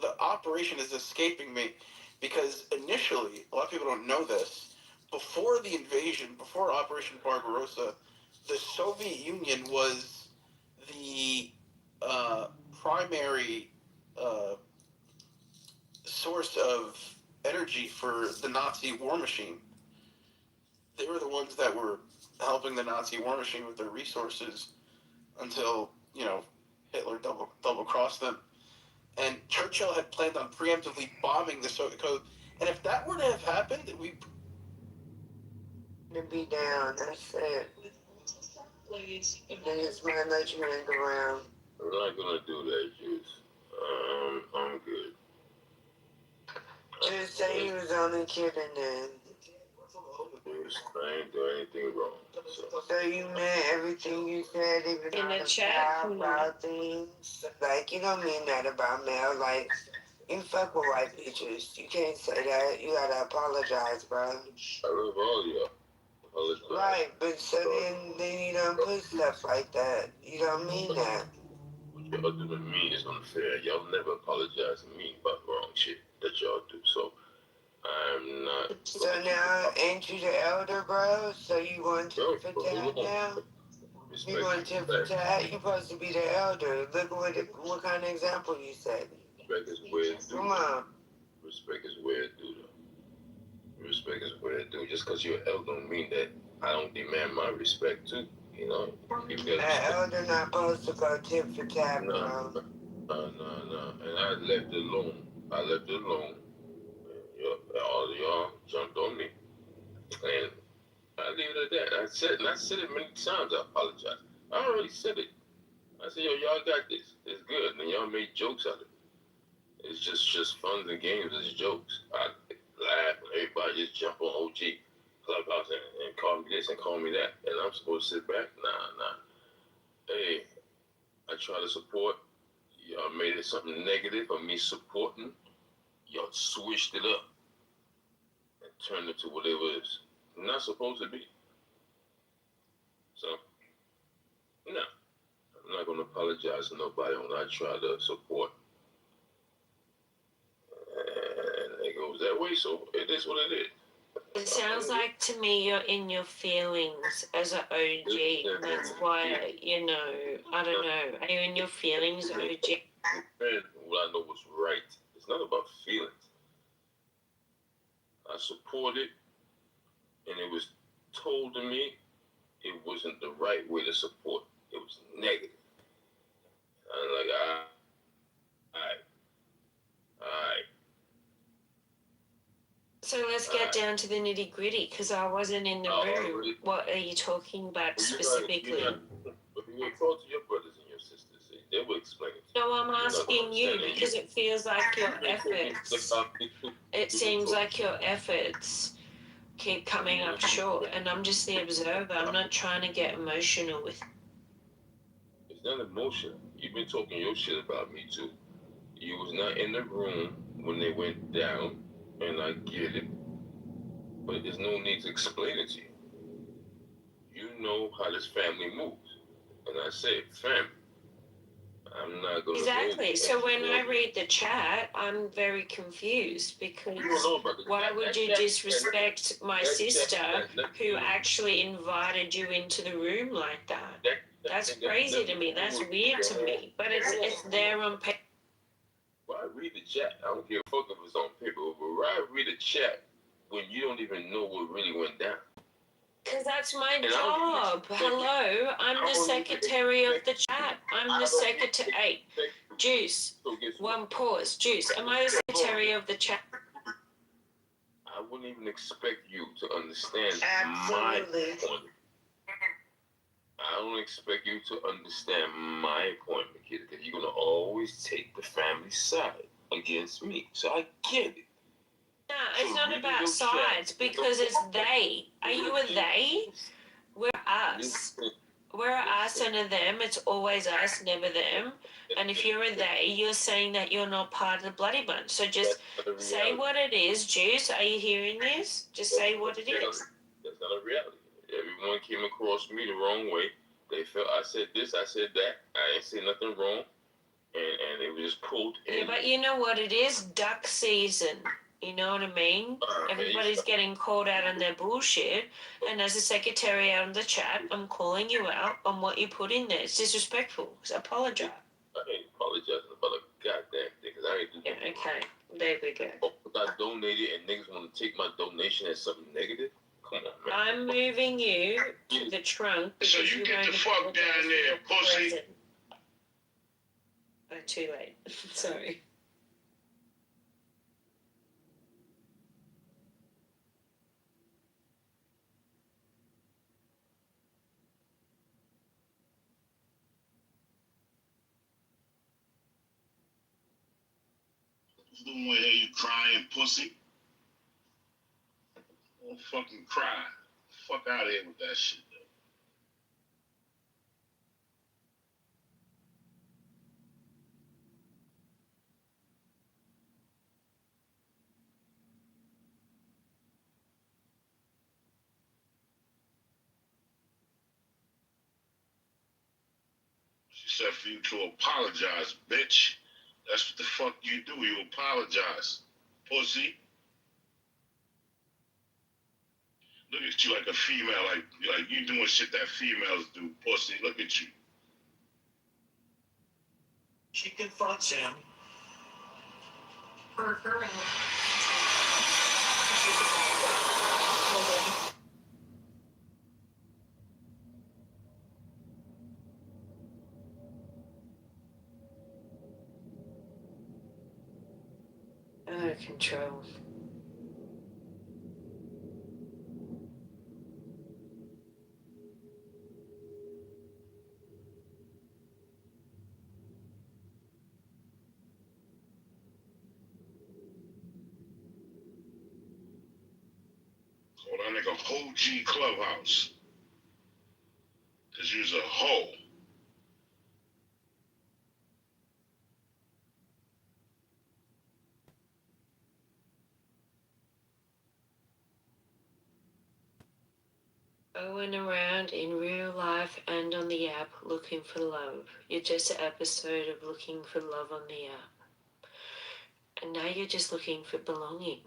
The operation is escaping me. Because initially, a lot of people don't know this, before the invasion, before Operation Barbarossa, the Soviet Union was the primary source of energy for the Nazi war machine. They were the ones that were helping the Nazi war machine with their resources until, Hitler double-crossed them. And Churchill had planned on preemptively bombing the Soviet coast. And if that were to have happened,
To be down, that's it. Niggas might let you hang around.
I'm not gonna do that, Juice. I'm good.
Just say you was only kidding then.
I ain't do anything wrong.
So you meant everything you said, even
In
on
the
the
chat?
about things? Like, you don't mean that about Mel. Like, you fuck with white bitches. You can't say that. You gotta apologize, bro.
I love all y'all.
Right, but so then you don't put stuff like that. You don't mean that.
What y'all do to me is unfair. Y'all never apologize to me about wrong shit that y'all do. So I'm not.
So now, ain't you the elder, bro? So you want to for tat now? You want to for tat? You supposed to be the elder. Look what kind of example you set.
Respect is where it's due.
Come on.
Respect is where it's due. Respect is where it's due. Just because you're an elder don't mean that I don't demand my respect too.
That elder not supposed to go tip for tat, bro.
No. And I left it alone. And all of y'all jumped on me. And I leave it at that. I said it many times. I apologize. I already said it. I said, y'all got this. It's good. And y'all made jokes out of it. It's just fun and games. It's jokes. I laugh and everybody just jump on OG Clubhouse and call me this and call me that. And I'm supposed to sit back? Nah. Hey, I try to support. Y'all made it something negative of me supporting. Y'all switched it up and turned it to what it was not supposed to be. So, no. I'm not going to apologize to nobody when I try to support. And it goes that way, so it is what it is.
It sounds like to me you're in your feelings as an OG. That's why, I don't know. Are you in your feelings, OG?
And what I know was right. It's not about feelings. I support it, and it was told to me it wasn't the right way to support. It was negative. I'm like, all right.
So let's get down to the nitty gritty, because I wasn't in the room. Really? What are you talking about specifically?
But you will talk to your brothers and your sisters. They will explain it to you.
No, I'm asking you because it feels like your efforts. It seems like your efforts keep coming up short, and I'm just the observer. I'm not trying to get emotional with.
It's not emotion. You've been talking your shit about me too. You was not in the room when they went down, and I get it. But there's no need to explain it to you. You know how this family moves. And I said, fam, I'm not going to
Exactly. So when I read the chat, I'm very confused because why would you disrespect my sister who actually invited you into the room like that? That's crazy to me. That's weird to me. But it's there on paper.
Well, I read the chat. I don't give a fuck if it's on paper. But I read the chat when you don't even know what really went down.
Because that's my job. Hello, I'm the secretary of the chat. I'm the secretary. Hey, Juice, one pause. Juice, am I the secretary of the chat?
I wouldn't even expect you to understand my
Absolutely.
point. I don't expect you to understand my point, Makita, because you're going to always take the family side against me. So I get it.
No, it's not about sides because it's they. Are you a they? We're us. We're us and a them. It's always us, never them. And if you're a they, you're saying that you're not part of the bloody bunch. So just say what it is. Juice, are you hearing this? Just say what it is.
That's not a reality. Everyone came across me the wrong way. They felt I said this, I said that. I ain't say nothing wrong. And it was just pulled in.
Yeah, but you know what it is? Duck season. You know what I mean? Everybody's getting called out on their bullshit, and as a secretary out in the chat, I'm calling you out on what you put in there. It's disrespectful. So apologize.
I ain't apologizing about a goddamn thing, because I ain't do
Yeah, okay. There we go.
I donated and niggas want to take my donation as something negative? Come on, man.
I'm moving you to the trunk.
So you get the fuck down there, pussy.
Oh, too late. Sorry.
Don't want to hear you crying, pussy. Don't fucking cry. Fuck out of here with that shit. She said for you to apologize, bitch. That's what the fuck you do. You apologize, pussy. Look at you like a female, like you doing shit that females do, pussy. Look at you.
She confronts him.
Out of control.
So that nigga whole G Clubhouse. Cause you's a hoe.
Going around in real life and on the app looking for love. You're just an episode of looking for love on the app. And now you're just looking for belonging.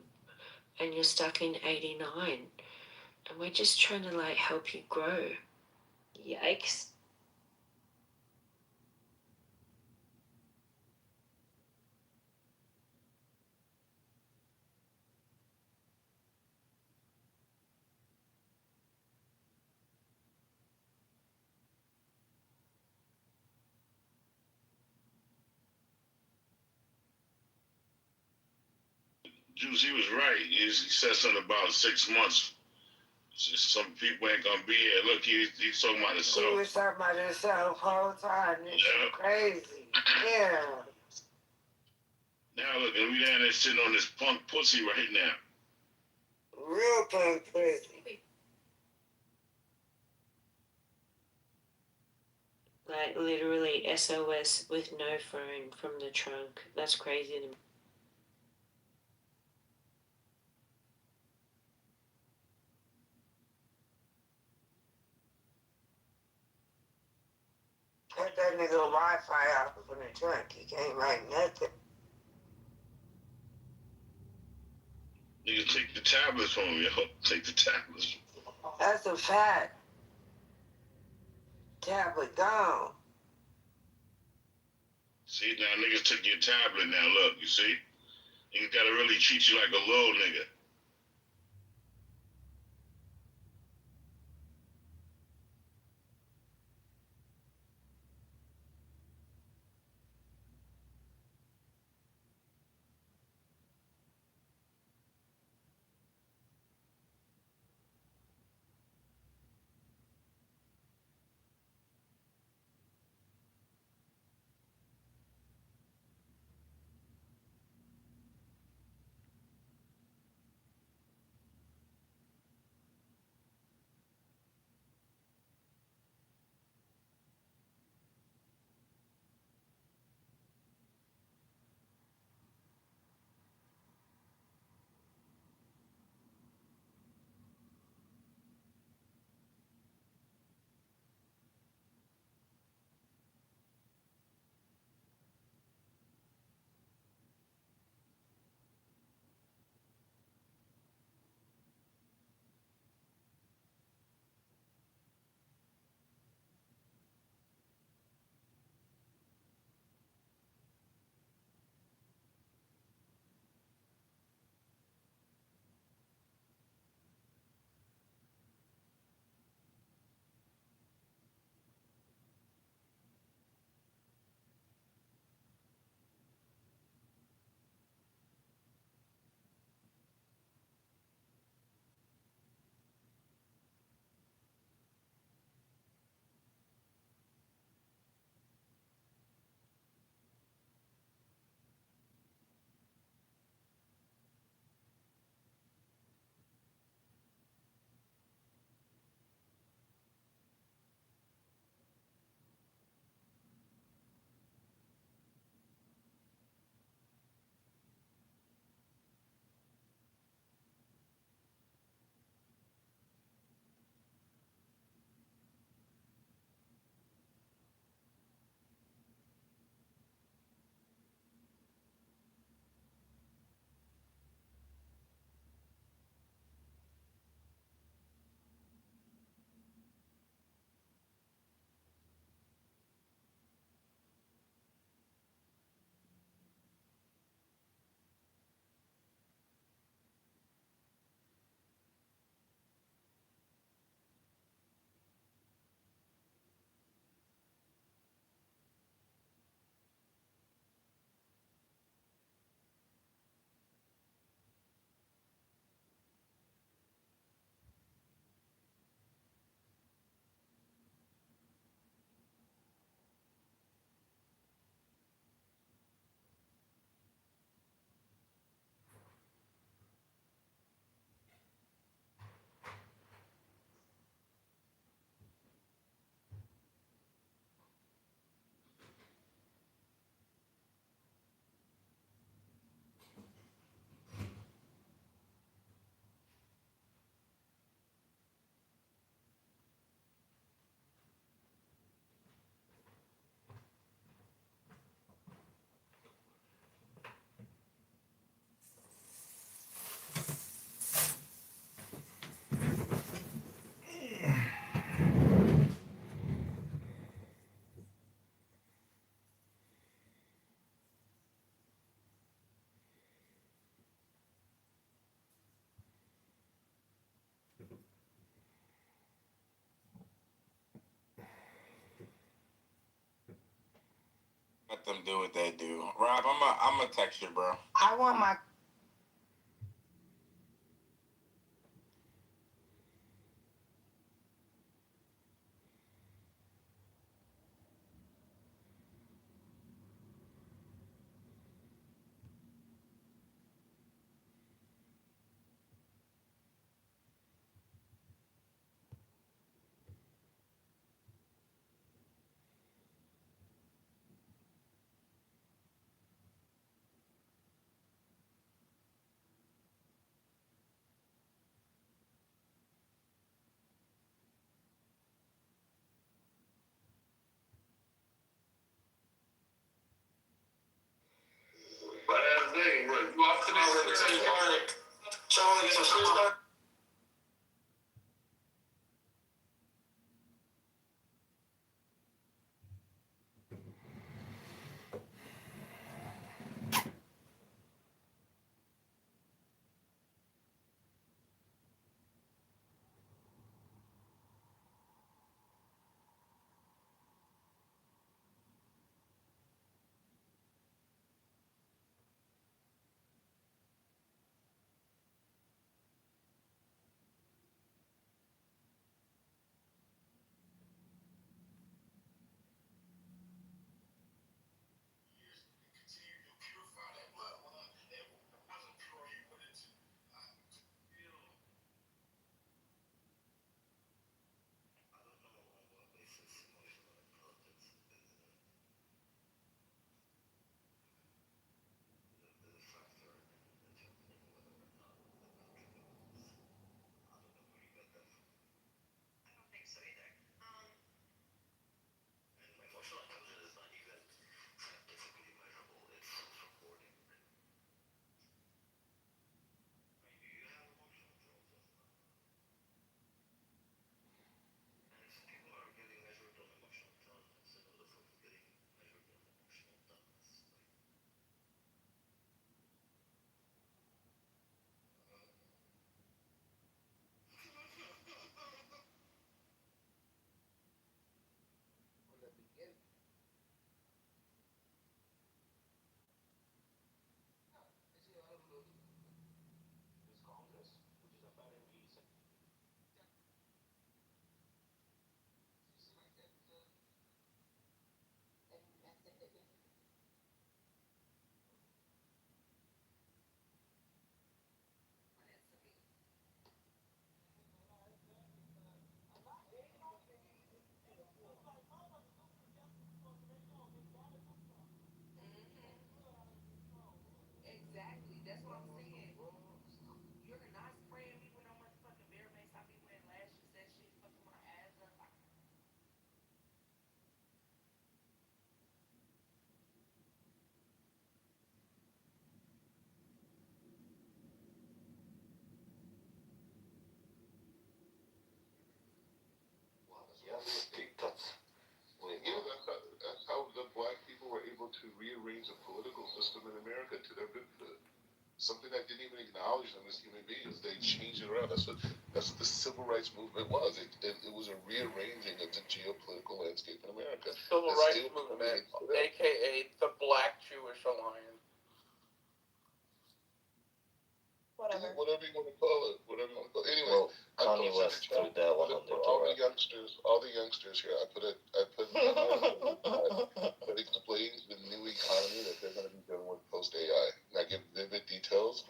And you're stuck in 89. And we're just trying to help you grow. Yikes.
Juice, he was right. He said something about 6 months. Just some people ain't gonna be here. Look, he's talking about himself.
He was talking about himself the whole time. It's crazy. Yeah.
Now look, and we down there sitting on this punk pussy right now.
Real punk pussy.
Literally SOS with no phone from the trunk. That's crazy to me.
Cut that nigga Wi-Fi off from the trunk. He can't write nothing.
Nigga, take the tablets from him, yo. Take the tablets.
That's a fact. Tablet gone.
See, now niggas took your tablet now, look, you see? Niggas gotta really treat you like a little nigga.
do what they do. Rob, I'm a text you, bro.
I want my
You off to this same part. Trying to get some shit done.
That's how the black people were able to rearrange the political system in America to their benefit. Something that didn't even acknowledge them as human beings. They changed it around. That's what the civil rights movement was. It was a rearranging of the geopolitical landscape in America.
Civil rights movement, aka the Black Jewish Alliance.
Whatever you want to call it. Anyway,
Well, Kanye West threw that one on the
all the youngsters here. I put that explains the new economy that they're going to be dealing with post AI. And I give vivid details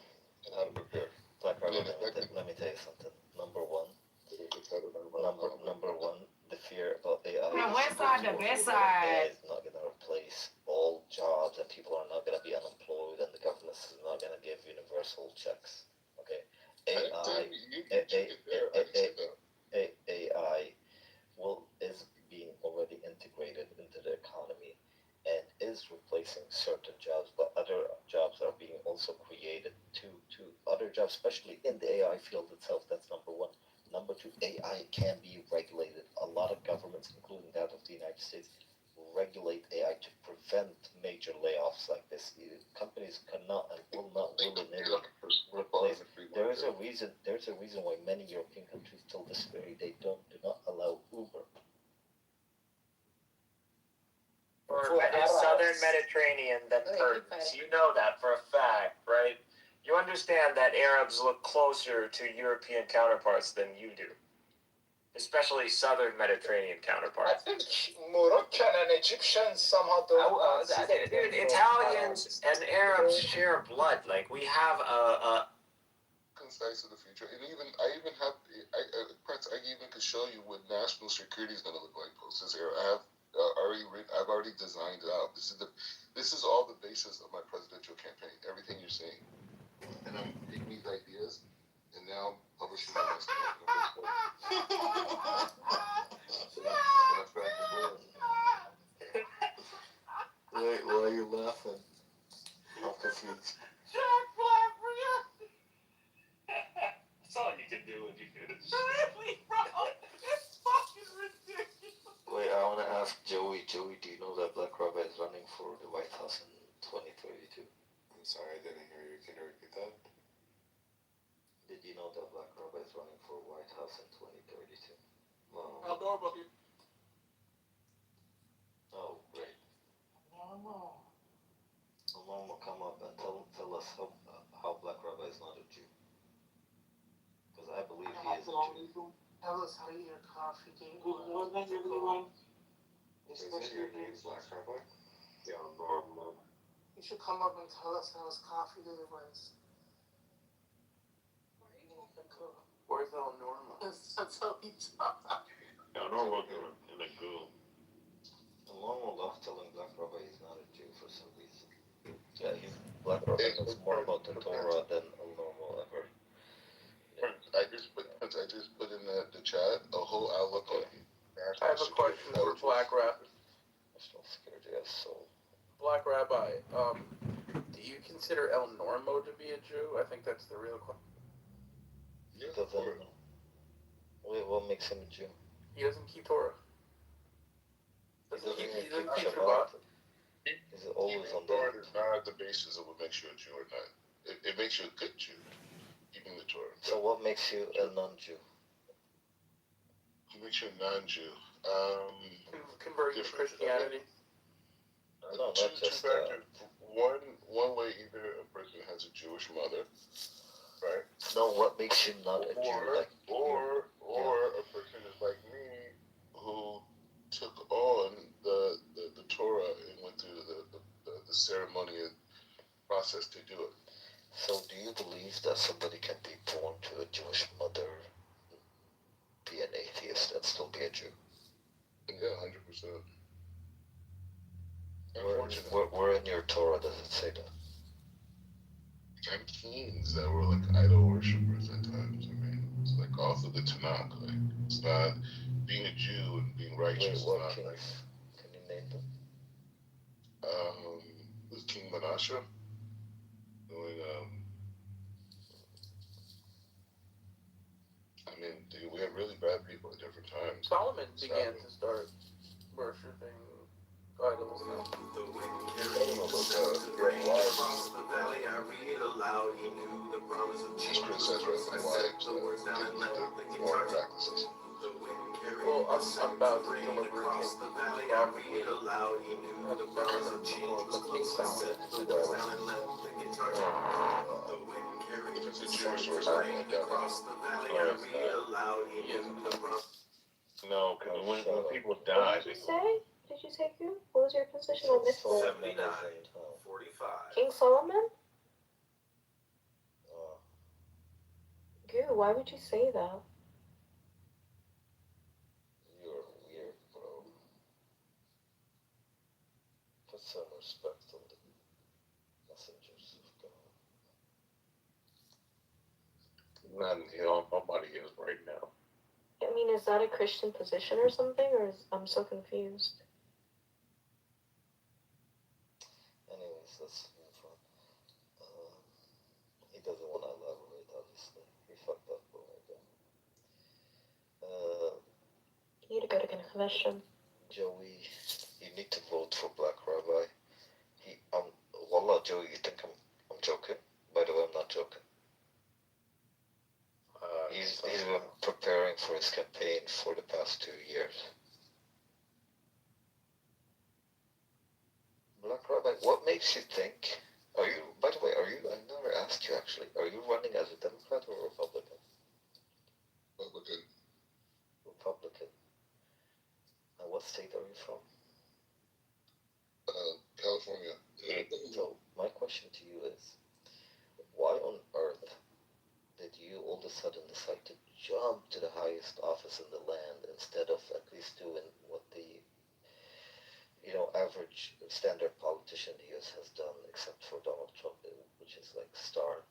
on how to prepare.
Black Robert, let me tell you something. Number one, the fear about AI.
Now, west side, the best side.
AI is not going to replace all jobs, and people are not going to be unemployed, and the government is not going to give universal checks. Okay, AI is being already integrated into the economy and is replacing certain jobs, but other jobs are being also created to other jobs, especially in the AI field itself. That's number one. Number two, AI can be regulated. A lot of governments, including that of the United States, regulate AI to prevent major layoffs like this. Companies cannot and will not willy-nilly replace. There's a reason why many European countries till this very day do not allow Uber.
For
southern Mediterranean than Persians. You know that for a fact, right? You understand that Arabs look closer to European counterparts than you do. Especially southern Mediterranean counterparts.
I think Moroccan and Egyptians somehow don't.
Dude, Italians and Arabs share blood. Like, we have a
concise in the future, and I even could show you what national security is going to look like post this era. I've already designed it out. This is all the basis of my presidential campaign. Everything you're seeing, and I'm taking these ideas and now publishing them myself.
Wait, why are you laughing? I'm confused.
That's all you can do when you do this. Really, bro? It's fucking ridiculous.
Wait, I want to ask Joey. Joey, do you know that Black Rabbi is running for the White House in 2032?
I'm sorry, I didn't hear you. Can you repeat that?
Did you know that Black Rabbi is running for White House in 2032? No.
I'll go above you.
Oh, great. Mama, come up and tell us how Black Rabbi is not a Jew. Because I believe he is a Jew.
Tell us how your coffee game
Is it your name, Black Rabbi?
Yeah, normal.
You should come up and tell us how his coffee day was. Where's El Norma? That's how he talks.
Yeah, normal in a goo.
Normal love telling Black Rabbi he's not a Jew for some reason. Yeah, Black Rabbi knows more about the Torah than Normal ever.
I just put in the chat a whole outlook on
I have a question for Black Rabbi.
National security, yes, so.
Black Rabbi, do you consider El Normo to be a Jew? I think that's the real question.
He doesn't. Wait, what makes him a Jew?
He doesn't keep Torah.
He doesn't
keep
Shabbat.
Shabbat.
He's always on
Torah
the.
is not the basis of what makes you a Jew or not. It makes you a good Jew, keeping the Torah.
So what makes you a non-Jew?
What makes you a non-Jew?
Converting to Christianity.
No, not just that.
One way either a person has a Jewish mother, right?
No, what makes you not a Jew?
Or a person is like me who took on the Torah and went through the ceremonial process to do it.
So do you believe that somebody can be born to a Jewish mother, be an atheist, and still be a Jew?
Yeah, 100%.
Where in your Torah does it say that?
And kings that were like idol worshippers at times. I mean, it's like off of the Tanakh. Like, it's not being a Jew and being righteous.
Wait, what kings? Can you name them?
Was King Manasseh doing I mean, dude, we had really bad people at different times.
Solomon began to start worshiping idols.
Just criticized right wives that more practices.
Well, I'm about to deliver a case of
If it's a Jewish source, I don't doubt it. No, because when people die,
What did you say? Did you say who? What was your position on this one?
45.
King Solomon? Goo, why would you say that?
You're weird, bro. Put some respect on the messengers of God.
Nobody is right now.
I mean, is that a Christian position or something? I'm so confused.
Anyways, let's move on. He doesn't want to elaborate, obviously. He fucked up when I go.
You need to go to confession.
Joey, you need to vote for Black Rabbi. Wallah, Joey, you think I'm joking? By the way, I'm not joking. He's been preparing for his campaign for the past 2 years. makes you think? Are you? By the way, are you? I never asked you actually. Are you running as a Democrat or a Republican?
Republican.
Republican. And what state are you from?
California.
So my question to you is, why on earth did you all of a sudden decide to jump to the highest office in the land instead of at least doing what the average standard politician in the US has done, except for Donald Trump, which is like start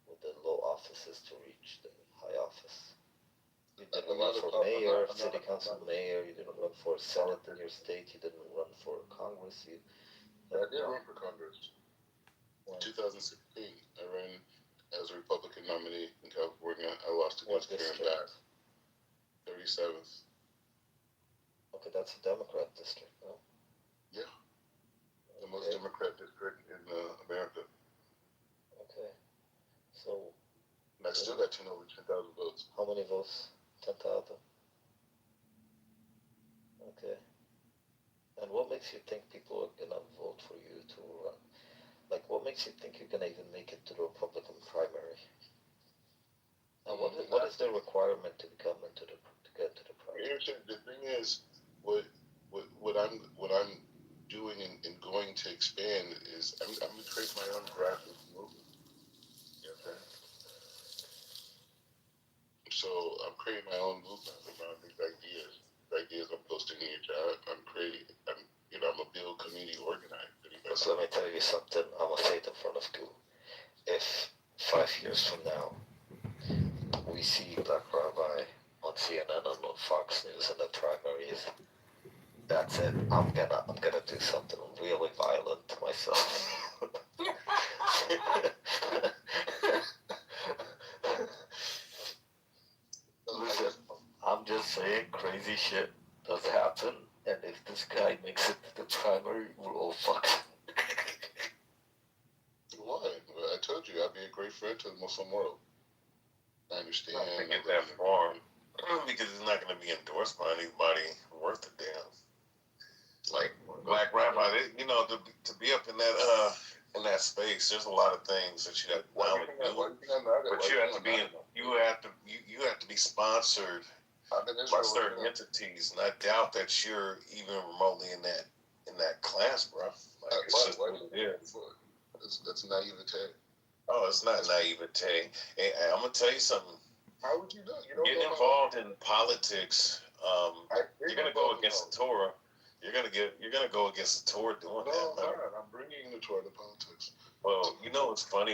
with the low offices to reach the high office? You didn't run for mayor, city council mayor, you didn't run for Senate in your state, you didn't run for Congress,
I did run for Congress. In 2016, I ran as a Republican nominee in California. I lost against Karen Bass. 37th.
Okay, that's a Democrat district, no?
Yeah. The most Democrat district in America.
Okay. So.
And I still got over 10,000 votes.
How many votes? 10,000. Okay. And what makes you think people are gonna vote for you to run? Like, what makes you think you're gonna even make it to the Republican primary? And what is the requirement to get into the primary?
The thing is, what I'm doing and going to expand is I'm gonna create my own grassroots movement. Okay. So I'm creating my own movement around these ideas. The ideas I'm posting in your chat. I'm a build community organizer.
So let me tell you something. I'm gonna say it in front of you. If 5 years from now we see Black Rabbi on CNN and on Fox News in the primaries, that's it. I'm gonna do something really violent to myself. Listen, I'm just saying crazy shit does happen, and if this guy makes it to the primary, we're all fucked.
Why? I told you I'd be a great friend to the Muslim world. I understand.
I think get that far because it's not going to be endorsed by anybody worth a damn. Like Black Rabbi, to be up in that space, there's a lot of things that you have to do. But you have to be sponsored by certain entities, and I doubt that you're even remotely in that class, bro. Like, it's just what it is.
That's naivete.
Oh, it's not naivete. Hey, I'm gonna tell you something.
How would you know?
Getting involved in politics, you're gonna go against the Torah. You're gonna go against the Torah doing that.
No, I'm bringing the Torah to politics.
Well, it's funny.